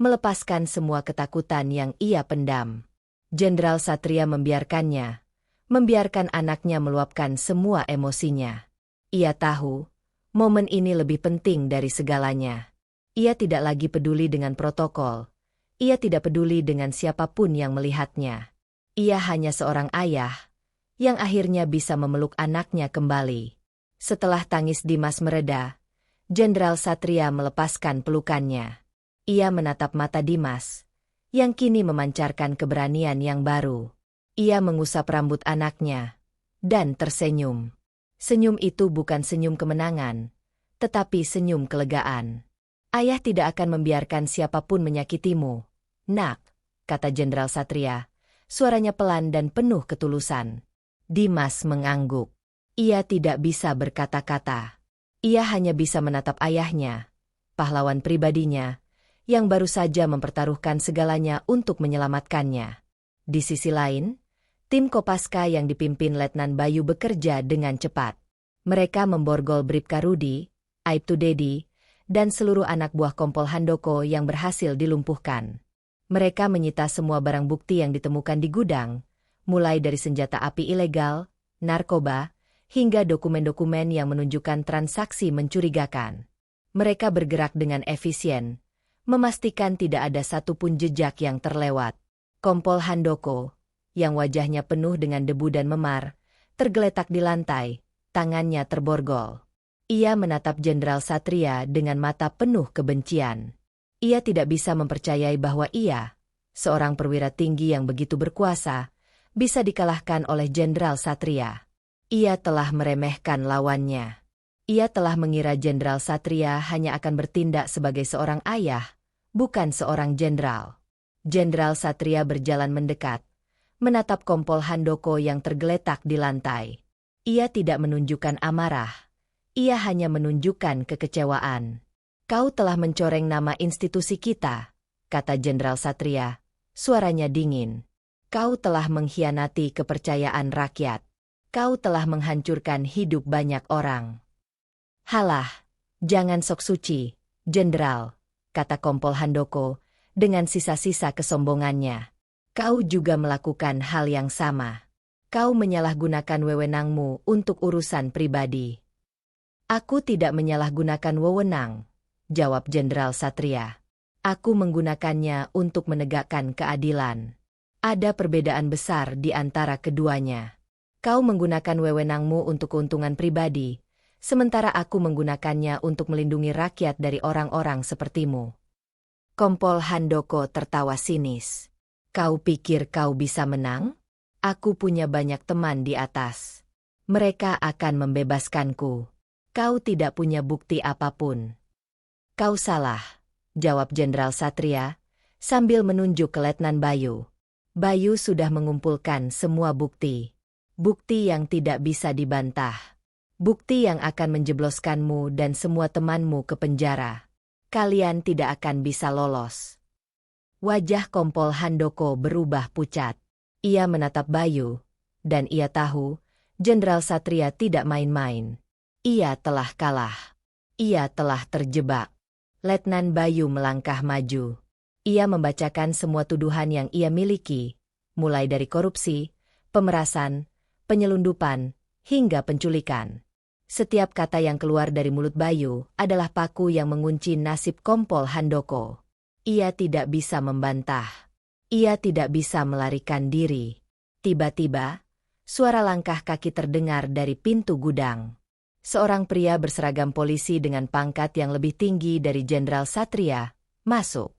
melepaskan semua ketakutan yang ia pendam. Jenderal Satria membiarkannya, membiarkan anaknya meluapkan semua emosinya. Ia tahu, momen ini lebih penting dari segalanya. Ia tidak lagi peduli dengan protokol. Ia tidak peduli dengan siapapun yang melihatnya. Ia hanya seorang ayah, yang akhirnya bisa memeluk anaknya kembali. Setelah tangis Dimas mereda, Jenderal Satria melepaskan pelukannya. Ia menatap mata Dimas, yang kini memancarkan keberanian yang baru. Ia mengusap rambut anaknya, dan tersenyum. Senyum itu bukan senyum kemenangan, tetapi senyum kelegaan. "Ayah tidak akan membiarkan siapapun menyakitimu, Nak," kata Jenderal Satria, suaranya pelan dan penuh ketulusan. Dimas mengangguk. Ia tidak bisa berkata-kata. Ia hanya bisa menatap ayahnya, pahlawan pribadinya, yang baru saja mempertaruhkan segalanya untuk menyelamatkannya. Di sisi lain, tim Kopaska yang dipimpin Letnan Bayu bekerja dengan cepat. Mereka memborgol Bribka Rudi, Aibtu Dedi, dan seluruh anak buah Kompol Handoko yang berhasil dilumpuhkan. Mereka menyita semua barang bukti yang ditemukan di gudang, mulai dari senjata api ilegal, narkoba, hingga dokumen-dokumen yang menunjukkan transaksi mencurigakan. Mereka bergerak dengan efisien, memastikan tidak ada satupun jejak yang terlewat. Kompol Handoko, yang wajahnya penuh dengan debu dan memar, tergeletak di lantai, tangannya terborgol. Ia menatap Jenderal Satria dengan mata penuh kebencian. Ia tidak bisa mempercayai bahwa ia, seorang perwira tinggi yang begitu berkuasa, bisa dikalahkan oleh Jenderal Satria. Ia telah meremehkan lawannya. Ia telah mengira Jenderal Satria hanya akan bertindak sebagai seorang ayah, bukan seorang jenderal. Jenderal Satria berjalan mendekat, menatap Kompol Handoko yang tergeletak di lantai. Ia tidak menunjukkan amarah. Ia hanya menunjukkan kekecewaan. Kau telah mencoreng nama institusi kita, kata Jenderal Satria, suaranya dingin. Kau telah mengkhianati kepercayaan rakyat. Kau telah menghancurkan hidup banyak orang. Halah, jangan sok suci, Jenderal, kata Kompol Handoko, dengan sisa-sisa kesombongannya. Kau juga melakukan hal yang sama. Kau menyalahgunakan wewenangmu untuk urusan pribadi. Aku tidak menyalahgunakan wewenang, jawab Jenderal Satria. Aku menggunakannya untuk menegakkan keadilan. Ada perbedaan besar di antara keduanya. Kau menggunakan wewenangmu untuk keuntungan pribadi, sementara aku menggunakannya untuk melindungi rakyat dari orang-orang sepertimu. Kompol Handoko tertawa sinis. Kau pikir kau bisa menang? Aku punya banyak teman di atas. Mereka akan membebaskanku. Kau tidak punya bukti apapun. Kau salah, jawab Jenderal Satria, sambil menunjuk ke Letnan Bayu. Bayu sudah mengumpulkan semua bukti. Bukti yang tidak bisa dibantah. Bukti yang akan menjebloskanmu dan semua temanmu ke penjara. Kalian tidak akan bisa lolos. Wajah Kompol Handoko berubah pucat. Ia menatap Bayu, dan ia tahu, Jenderal Satria tidak main-main. Ia telah kalah. Ia telah terjebak. Letnan Bayu melangkah maju. Ia membacakan semua tuduhan yang ia miliki, mulai dari korupsi, pemerasan, penyelundupan, hingga penculikan. Setiap kata yang keluar dari mulut Bayu adalah paku yang mengunci nasib Kompol Handoko. Ia tidak bisa membantah. Ia tidak bisa melarikan diri. Tiba-tiba, suara langkah kaki terdengar dari pintu gudang. Seorang pria berseragam polisi dengan pangkat yang lebih tinggi dari Jenderal Satria masuk.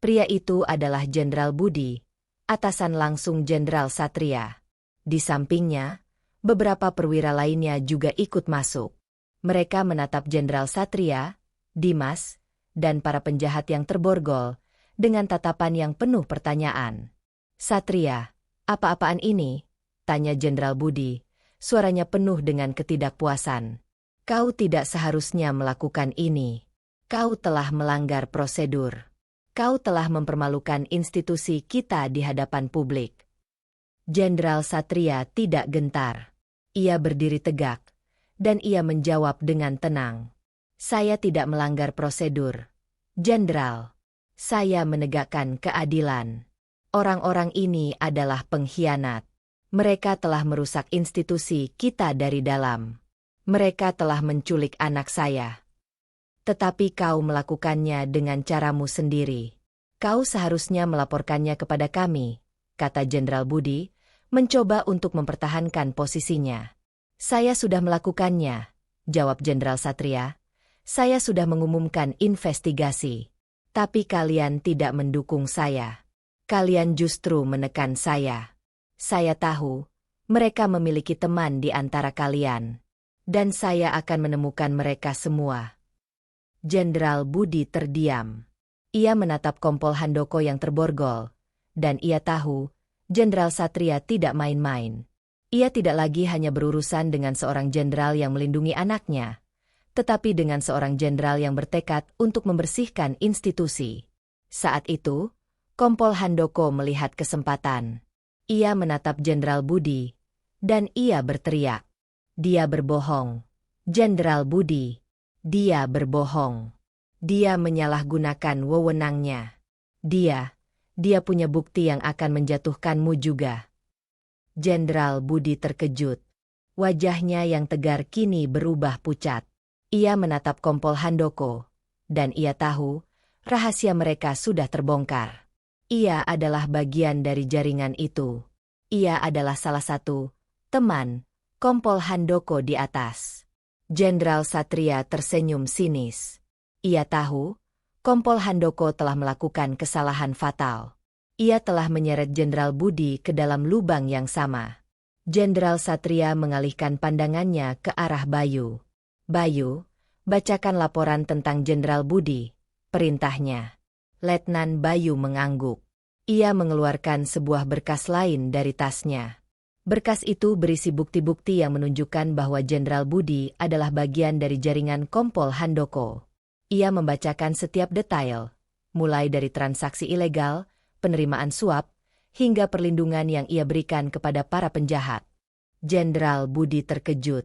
Pria itu adalah Jenderal Budi, atasan langsung Jenderal Satria. Di sampingnya, beberapa perwira lainnya juga ikut masuk. Mereka menatap Jenderal Satria, Dimas, dan para penjahat yang terborgol, dengan tatapan yang penuh pertanyaan. Satria, apa-apaan ini? Tanya Jenderal Budi, suaranya penuh dengan ketidakpuasan. Kau tidak seharusnya melakukan ini. Kau telah melanggar prosedur. Kau telah mempermalukan institusi kita di hadapan publik. Jenderal Satria tidak gentar. Ia berdiri tegak, dan ia menjawab dengan tenang. Saya tidak melanggar prosedur. Jenderal, saya menegakkan keadilan. Orang-orang ini adalah pengkhianat. Mereka telah merusak institusi kita dari dalam. Mereka telah menculik anak saya. Tetapi kau melakukannya dengan caramu sendiri. Kau seharusnya melaporkannya kepada kami, kata Jenderal Budi, mencoba untuk mempertahankan posisinya. Saya sudah melakukannya, jawab Jenderal Satria. Saya sudah mengumumkan investigasi. Tapi kalian tidak mendukung saya. Kalian justru menekan saya. Saya tahu, mereka memiliki teman di antara kalian. Dan saya akan menemukan mereka semua. Jenderal Budi terdiam. Ia menatap Kompol Handoko yang terborgol, dan ia tahu, Jenderal Satria tidak main-main. Ia tidak lagi hanya berurusan dengan seorang jenderal yang melindungi anaknya, tetapi dengan seorang jenderal yang bertekad untuk membersihkan institusi. Saat itu, Kompol Handoko melihat kesempatan. Ia menatap Jenderal Budi, dan ia berteriak. Dia berbohong. Jenderal Budi, dia berbohong. Dia menyalahgunakan wewenangnya. Dia punya bukti yang akan menjatuhkanmu juga. Jenderal Budi terkejut. Wajahnya yang tegar kini berubah pucat. Ia menatap Kompol Handoko, dan ia tahu rahasia mereka sudah terbongkar. Ia adalah bagian dari jaringan itu. Ia adalah salah satu teman Kompol Handoko di atas. Jenderal Satria tersenyum sinis. Ia tahu Kompol Handoko telah melakukan kesalahan fatal. Ia telah menyeret Jenderal Budi ke dalam lubang yang sama. Jenderal Satria mengalihkan pandangannya ke arah Bayu. Bayu, bacakan laporan tentang Jenderal Budi, perintahnya. Letnan Bayu mengangguk. Ia mengeluarkan sebuah berkas lain dari tasnya. Berkas itu berisi bukti-bukti yang menunjukkan bahwa Jenderal Budi adalah bagian dari jaringan Kompol Handoko. Ia membacakan setiap detail, mulai dari transaksi ilegal, penerimaan suap, hingga perlindungan yang ia berikan kepada para penjahat. Jenderal Budi terkejut.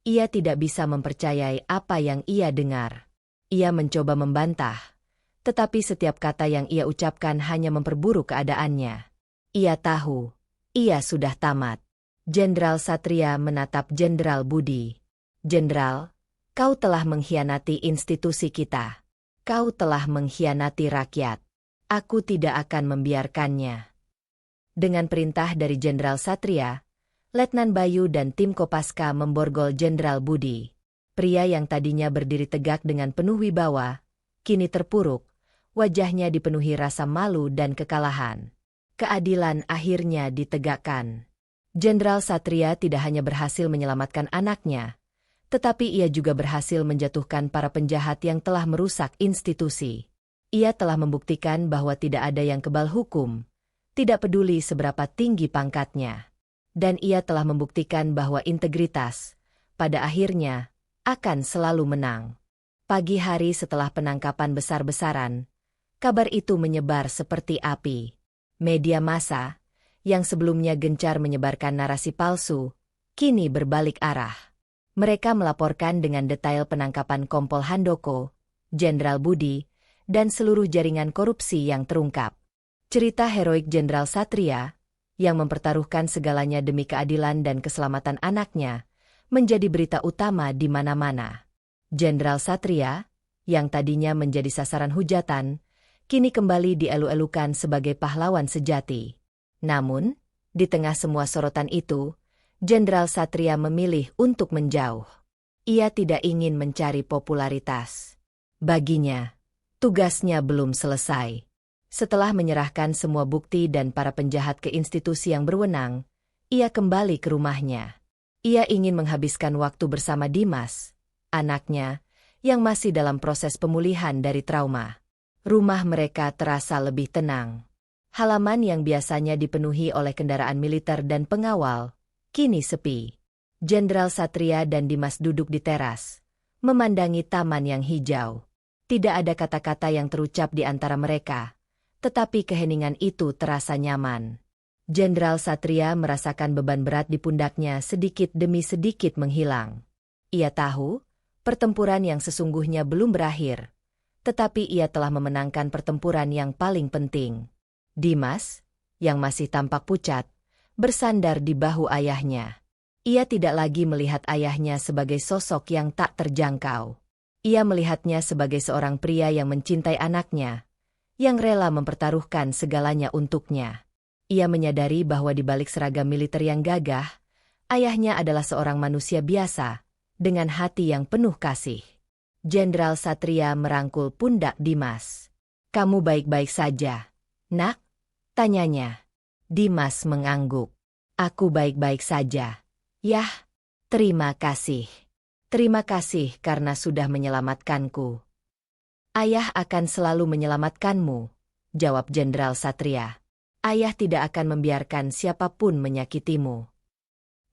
Ia tidak bisa mempercayai apa yang ia dengar. Ia mencoba membantah, tetapi setiap kata yang ia ucapkan hanya memperburuk keadaannya. Ia tahu, ia sudah tamat. Jenderal Satria menatap Jenderal Budi. Jenderal, kau telah mengkhianati institusi kita. Kau telah mengkhianati rakyat. Aku tidak akan membiarkannya. Dengan perintah dari Jenderal Satria, Letnan Bayu dan tim Kopaska memborgol Jenderal Budi. Pria yang tadinya berdiri tegak dengan penuh wibawa, kini terpuruk, wajahnya dipenuhi rasa malu dan kekalahan. Keadilan akhirnya ditegakkan. Jenderal Satria tidak hanya berhasil menyelamatkan anaknya, tetapi ia juga berhasil menjatuhkan para penjahat yang telah merusak institusi. Ia telah membuktikan bahwa tidak ada yang kebal hukum, tidak peduli seberapa tinggi pangkatnya. Dan ia telah membuktikan bahwa integritas, pada akhirnya, akan selalu menang. Pagi hari setelah penangkapan besar-besaran, kabar itu menyebar seperti api. Media massa, yang sebelumnya gencar menyebarkan narasi palsu, kini berbalik arah. Mereka melaporkan dengan detail penangkapan Kompol Handoko, Jenderal Budi, dan seluruh jaringan korupsi yang terungkap. Cerita heroik Jenderal Satria, yang mempertaruhkan segalanya demi keadilan dan keselamatan anaknya, menjadi berita utama di mana-mana. Jenderal Satria, yang tadinya menjadi sasaran hujatan, kini kembali dielu-elukan sebagai pahlawan sejati. Namun, di tengah semua sorotan itu, Jenderal Satria memilih untuk menjauh. Ia tidak ingin mencari popularitas. Baginya, tugasnya belum selesai. Setelah menyerahkan semua bukti dan para penjahat ke institusi yang berwenang, ia kembali ke rumahnya. Ia ingin menghabiskan waktu bersama Dimas, anaknya, yang masih dalam proses pemulihan dari trauma. Rumah mereka terasa lebih tenang. Halaman yang biasanya dipenuhi oleh kendaraan militer dan pengawal, kini sepi. Jenderal Satria dan Dimas duduk di teras, memandangi taman yang hijau. Tidak ada kata-kata yang terucap di antara mereka, tetapi keheningan itu terasa nyaman. Jenderal Satria merasakan beban berat di pundaknya sedikit demi sedikit menghilang. Ia tahu, pertempuran yang sesungguhnya belum berakhir, tetapi ia telah memenangkan pertempuran yang paling penting. Dimas, yang masih tampak pucat, bersandar di bahu ayahnya. Ia tidak lagi melihat ayahnya sebagai sosok yang tak terjangkau. Ia melihatnya sebagai seorang pria yang mencintai anaknya, yang rela mempertaruhkan segalanya untuknya. Ia menyadari bahwa di balik seragam militer yang gagah, ayahnya adalah seorang manusia biasa, dengan hati yang penuh kasih. Jenderal Satria merangkul pundak Dimas. "Kamu baik-baik saja, nak?" tanyanya. Dimas mengangguk. "Aku baik-baik saja. Yah, terima kasih. Terima kasih karena sudah menyelamatkanku." "Ayah akan selalu menyelamatkanmu," jawab Jenderal Satria. "Ayah tidak akan membiarkan siapapun menyakitimu."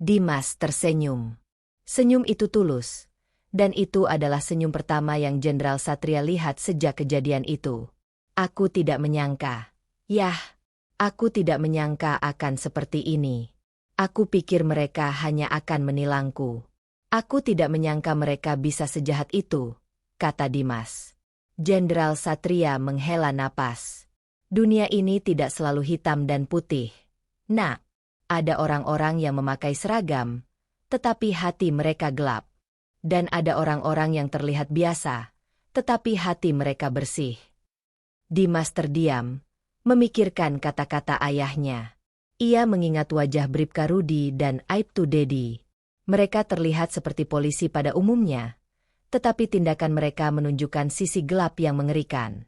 Dimas tersenyum. Senyum itu tulus, dan itu adalah senyum pertama yang Jenderal Satria lihat sejak kejadian itu. "Aku tidak menyangka. Yah, aku tidak menyangka akan seperti ini. Aku pikir mereka hanya akan menilangku. Aku tidak menyangka mereka bisa sejahat itu," kata Dimas. Jenderal Satria menghela napas. Dunia ini tidak selalu hitam dan putih. Nak, ada orang-orang yang memakai seragam, tetapi hati mereka gelap. Dan ada orang-orang yang terlihat biasa, tetapi hati mereka bersih. Dimas terdiam, memikirkan kata-kata ayahnya. Ia mengingat wajah Bribka Rudi dan Aibtu Dedi. Mereka terlihat seperti polisi pada umumnya, tetapi tindakan mereka menunjukkan sisi gelap yang mengerikan.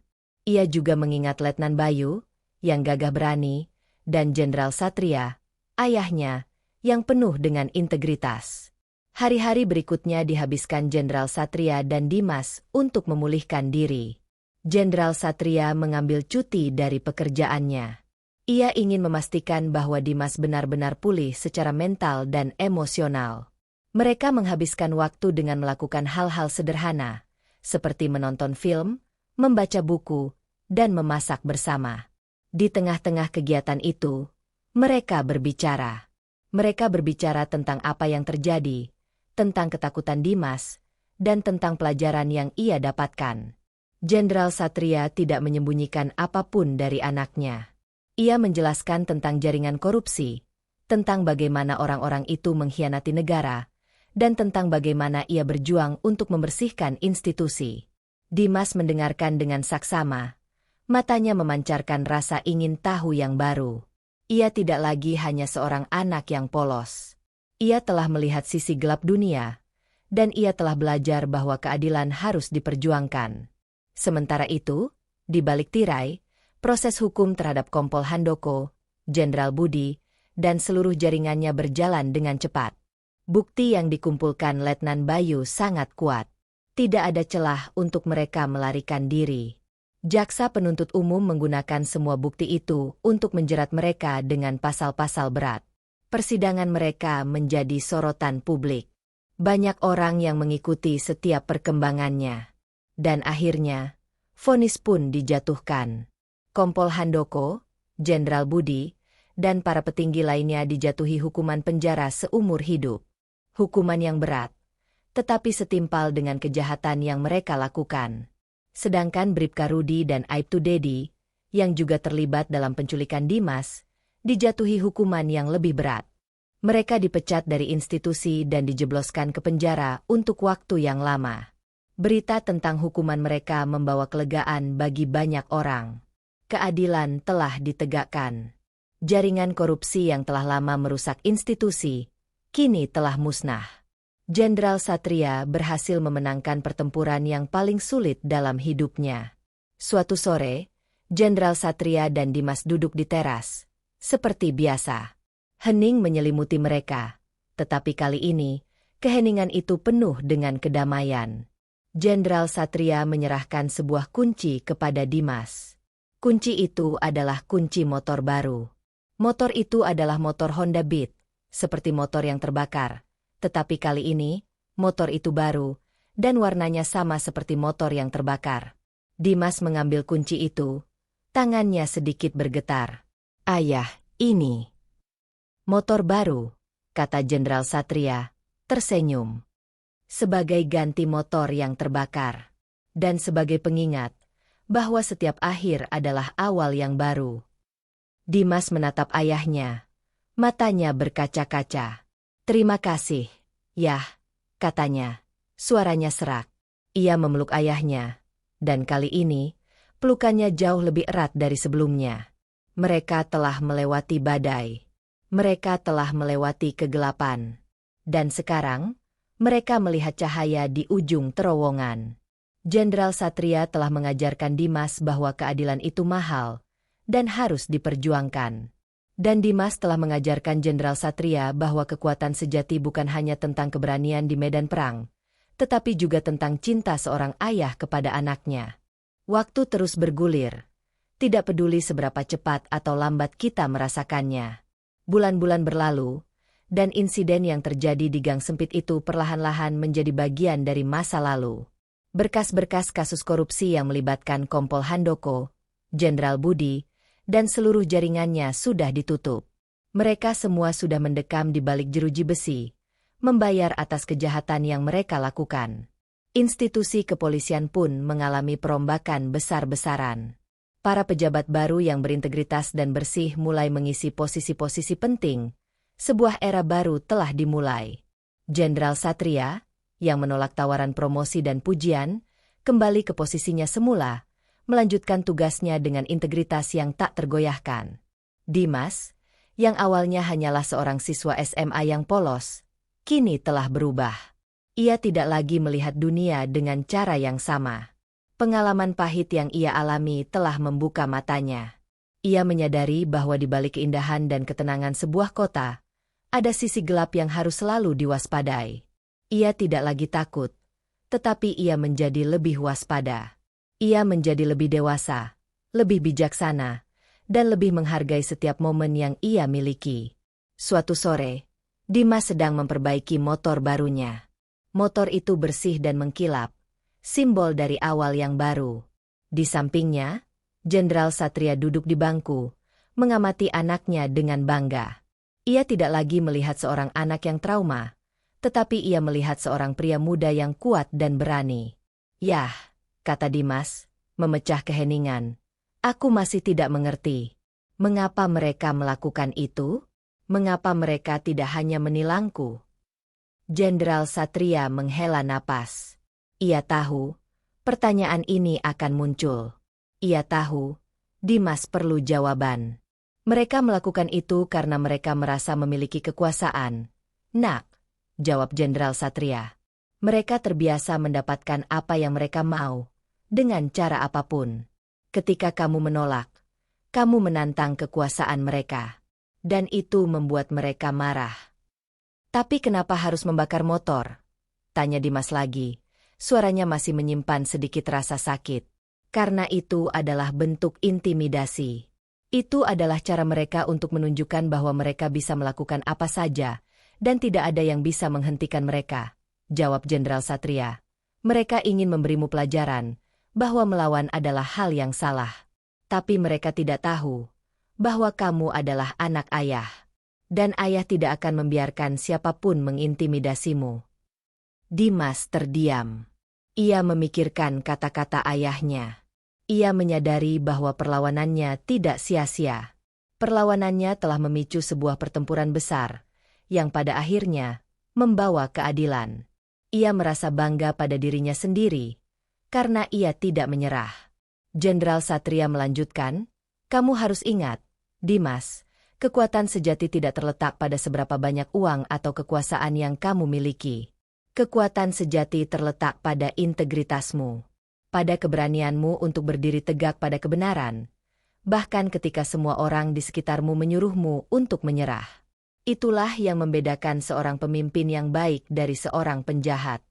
Ia juga mengingat Letnan Bayu, yang gagah berani, dan Jenderal Satria, ayahnya, yang penuh dengan integritas. Hari-hari berikutnya dihabiskan Jenderal Satria dan Dimas untuk memulihkan diri. Jenderal Satria mengambil cuti dari pekerjaannya. Ia ingin memastikan bahwa Dimas benar-benar pulih secara mental dan emosional. Mereka menghabiskan waktu dengan melakukan hal-hal sederhana, seperti menonton film, membaca buku, dan memasak bersama. Di tengah-tengah kegiatan itu, mereka berbicara. Mereka berbicara tentang apa yang terjadi, tentang ketakutan Dimas, dan tentang pelajaran yang ia dapatkan. Jenderal Satria tidak menyembunyikan apapun dari anaknya. Ia menjelaskan tentang jaringan korupsi, tentang bagaimana orang-orang itu mengkhianati negara, dan tentang bagaimana ia berjuang untuk membersihkan institusi. Dimas mendengarkan dengan saksama. Matanya memancarkan rasa ingin tahu yang baru. Ia tidak lagi hanya seorang anak yang polos. Ia telah melihat sisi gelap dunia, dan ia telah belajar bahwa keadilan harus diperjuangkan. Sementara itu, di balik tirai, proses hukum terhadap Kompol Handoko, Jenderal Budi, dan seluruh jaringannya berjalan dengan cepat. Bukti yang dikumpulkan Letnan Bayu sangat kuat. Tidak ada celah untuk mereka melarikan diri. Jaksa penuntut umum menggunakan semua bukti itu untuk menjerat mereka dengan pasal-pasal berat. Persidangan mereka menjadi sorotan publik. Banyak orang yang mengikuti setiap perkembangannya. Dan akhirnya, vonis pun dijatuhkan. Kompol Handoko, Jenderal Budi, dan para petinggi lainnya dijatuhi hukuman penjara seumur hidup. Hukuman yang berat, tetapi setimpal dengan kejahatan yang mereka lakukan. Sedangkan Bribka Rudi dan Aibtu Dedi, yang juga terlibat dalam penculikan Dimas, dijatuhi hukuman yang lebih berat. Mereka dipecat dari institusi dan dijebloskan ke penjara untuk waktu yang lama. Berita tentang hukuman mereka membawa kelegaan bagi banyak orang. Keadilan telah ditegakkan. Jaringan korupsi yang telah lama merusak institusi, kini telah musnah. Jenderal Satria berhasil memenangkan pertempuran yang paling sulit dalam hidupnya. Suatu sore, Jenderal Satria dan Dimas duduk di teras. Seperti biasa, hening menyelimuti mereka. Tetapi kali ini, keheningan itu penuh dengan kedamaian. Jenderal Satria menyerahkan sebuah kunci kepada Dimas. Kunci itu adalah kunci motor baru. Motor itu adalah motor Honda Beat, seperti motor yang terbakar. Tetapi kali ini, motor itu baru, dan warnanya sama seperti motor yang terbakar. Dimas mengambil kunci itu. Tangannya sedikit bergetar. "Ayah, ini motor baru," kata Jenderal Satria, tersenyum. "Sebagai ganti motor yang terbakar. Dan sebagai pengingat, bahwa setiap akhir adalah awal yang baru." Dimas menatap ayahnya. Matanya berkaca-kaca. "Terima kasih, Yah," katanya. Suaranya serak. Ia memeluk ayahnya. Dan kali ini, pelukannya jauh lebih erat dari sebelumnya. Mereka telah melewati badai. Mereka telah melewati kegelapan. Dan sekarang, mereka melihat cahaya di ujung terowongan. Jenderal Satria telah mengajarkan Dimas bahwa keadilan itu mahal dan harus diperjuangkan. Dan Dimas telah mengajarkan Jenderal Satria bahwa kekuatan sejati bukan hanya tentang keberanian di medan perang, tetapi juga tentang cinta seorang ayah kepada anaknya. Waktu terus bergulir. Tidak peduli seberapa cepat atau lambat kita merasakannya. Bulan-bulan berlalu, dan insiden yang terjadi di gang sempit itu perlahan-lahan menjadi bagian dari masa lalu. Berkas-berkas kasus korupsi yang melibatkan Kompol Handoko, Jenderal Budi, dan seluruh jaringannya sudah ditutup. Mereka semua sudah mendekam di balik jeruji besi, membayar atas kejahatan yang mereka lakukan. Institusi kepolisian pun mengalami perombakan besar-besaran. Para pejabat baru yang berintegritas dan bersih mulai mengisi posisi-posisi penting. Sebuah era baru telah dimulai. Jenderal Satria, yang menolak tawaran promosi dan pujian, kembali ke posisinya semula, melanjutkan tugasnya dengan integritas yang tak tergoyahkan. Dimas, yang awalnya hanyalah seorang siswa SMA yang polos, kini telah berubah. Ia tidak lagi melihat dunia dengan cara yang sama. Pengalaman pahit yang ia alami telah membuka matanya. Ia menyadari bahwa di balik keindahan dan ketenangan sebuah kota, ada sisi gelap yang harus selalu diwaspadai. Ia tidak lagi takut, tetapi ia menjadi lebih waspada. Ia menjadi lebih dewasa, lebih bijaksana, dan lebih menghargai setiap momen yang ia miliki. Suatu sore, Dimas sedang memperbaiki motor barunya. Motor itu bersih dan mengkilap, simbol dari awal yang baru. Di sampingnya, Jenderal Satria duduk di bangku, mengamati anaknya dengan bangga. Ia tidak lagi melihat seorang anak yang trauma, tetapi ia melihat seorang pria muda yang kuat dan berani. "Yah," kata Dimas, memecah keheningan. "Aku masih tidak mengerti. Mengapa mereka melakukan itu? Mengapa mereka tidak hanya menilangku?" Jenderal Satria menghela napas. Ia tahu, pertanyaan ini akan muncul. Ia tahu, Dimas perlu jawaban. Mereka melakukan itu karena mereka merasa memiliki kekuasaan. "Nak," jawab Jenderal Satria. "Mereka terbiasa mendapatkan apa yang mereka mau, dengan cara apapun. Ketika kamu menolak, kamu menantang kekuasaan mereka. Dan itu membuat mereka marah." "Tapi kenapa harus membakar motor?" tanya Dimas lagi. Suaranya masih menyimpan sedikit rasa sakit. "Karena itu adalah bentuk intimidasi. Itu adalah cara mereka untuk menunjukkan bahwa mereka bisa melakukan apa saja, dan tidak ada yang bisa menghentikan mereka," jawab Jenderal Satria. "Mereka ingin memberimu pelajaran, bahwa melawan adalah hal yang salah. Tapi mereka tidak tahu, bahwa kamu adalah anak ayah. Dan ayah tidak akan membiarkan siapapun mengintimidasimu." Dimas terdiam. Ia memikirkan kata-kata ayahnya. Ia menyadari bahwa perlawanannya tidak sia-sia. Perlawanannya telah memicu sebuah pertempuran besar, yang pada akhirnya membawa keadilan. Ia merasa bangga pada dirinya sendiri, karena ia tidak menyerah. Jenderal Satria melanjutkan, "Kamu harus ingat, Dimas, kekuatan sejati tidak terletak pada seberapa banyak uang atau kekuasaan yang kamu miliki. Kekuatan sejati terletak pada integritasmu, pada keberanianmu untuk berdiri tegak pada kebenaran, bahkan ketika semua orang di sekitarmu menyuruhmu untuk menyerah. Itulah yang membedakan seorang pemimpin yang baik dari seorang penjahat."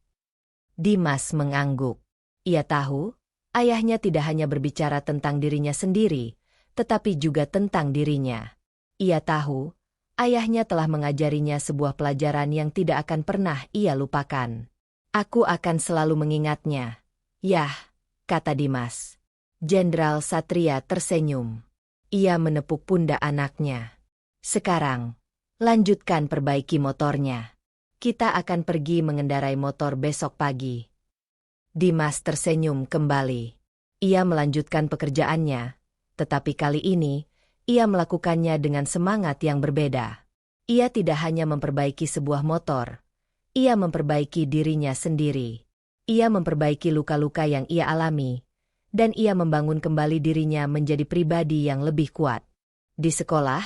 Dimas mengangguk. Ia tahu, ayahnya tidak hanya berbicara tentang dirinya sendiri, tetapi juga tentang dirinya. Ia tahu, ayahnya telah mengajarinya sebuah pelajaran yang tidak akan pernah ia lupakan. "Aku akan selalu mengingatnya." "Yah," kata Dimas. Jenderal Satria tersenyum. Ia menepuk pundak anaknya. "Sekarang, lanjutkan perbaiki motornya. Kita akan pergi mengendarai motor besok pagi." Dimas tersenyum kembali. Ia melanjutkan pekerjaannya, tetapi kali ini, ia melakukannya dengan semangat yang berbeda. Ia tidak hanya memperbaiki sebuah motor, ia memperbaiki dirinya sendiri. Ia memperbaiki luka-luka yang ia alami, dan ia membangun kembali dirinya menjadi pribadi yang lebih kuat. Di sekolah,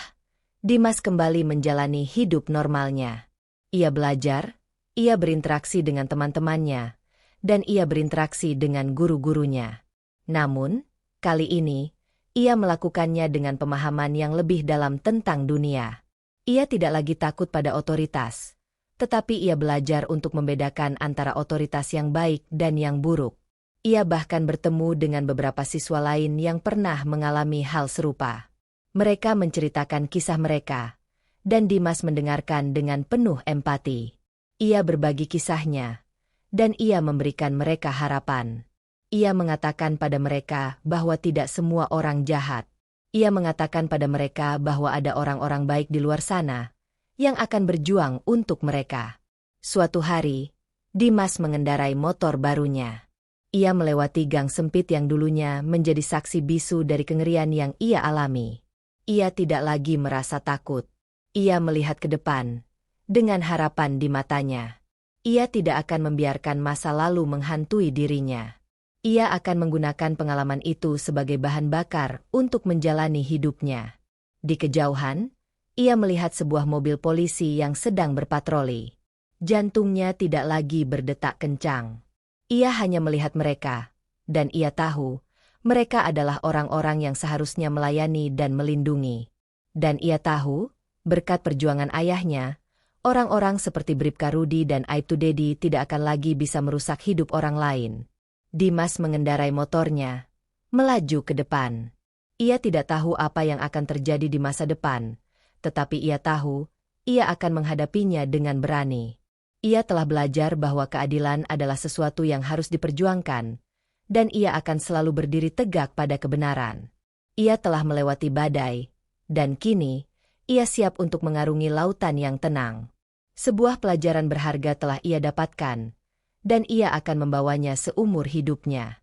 Dimas kembali menjalani hidup normalnya. Ia belajar, ia berinteraksi dengan teman-temannya, dan ia berinteraksi dengan guru-gurunya. Namun, kali ini, ia melakukannya dengan pemahaman yang lebih dalam tentang dunia. Ia tidak lagi takut pada otoritas, tetapi ia belajar untuk membedakan antara otoritas yang baik dan yang buruk. Ia bahkan bertemu dengan beberapa siswa lain yang pernah mengalami hal serupa. Mereka menceritakan kisah mereka, dan Dimas mendengarkan dengan penuh empati. Ia berbagi kisahnya, dan ia memberikan mereka harapan. Ia mengatakan pada mereka bahwa tidak semua orang jahat. Ia mengatakan pada mereka bahwa ada orang-orang baik di luar sana, yang akan berjuang untuk mereka. Suatu hari, Dimas mengendarai motor barunya. Ia melewati gang sempit yang dulunya menjadi saksi bisu dari kengerian yang ia alami. Ia tidak lagi merasa takut. Ia melihat ke depan, dengan harapan di matanya. Ia tidak akan membiarkan masa lalu menghantui dirinya. Ia akan menggunakan pengalaman itu sebagai bahan bakar untuk menjalani hidupnya. Di kejauhan, ia melihat sebuah mobil polisi yang sedang berpatroli. Jantungnya tidak lagi berdetak kencang. Ia hanya melihat mereka, dan ia tahu, mereka adalah orang-orang yang seharusnya melayani dan melindungi. Dan ia tahu, berkat perjuangan ayahnya, orang-orang seperti Bribka Rudi dan Aibtu Dedi tidak akan lagi bisa merusak hidup orang lain. Dimas mengendarai motornya, melaju ke depan. Ia tidak tahu apa yang akan terjadi di masa depan, tetapi ia tahu, ia akan menghadapinya dengan berani. Ia telah belajar bahwa keadilan adalah sesuatu yang harus diperjuangkan, dan ia akan selalu berdiri tegak pada kebenaran. Ia telah melewati badai, dan kini, ia siap untuk mengarungi lautan yang tenang. Sebuah pelajaran berharga telah ia dapatkan, dan ia akan membawanya seumur hidupnya.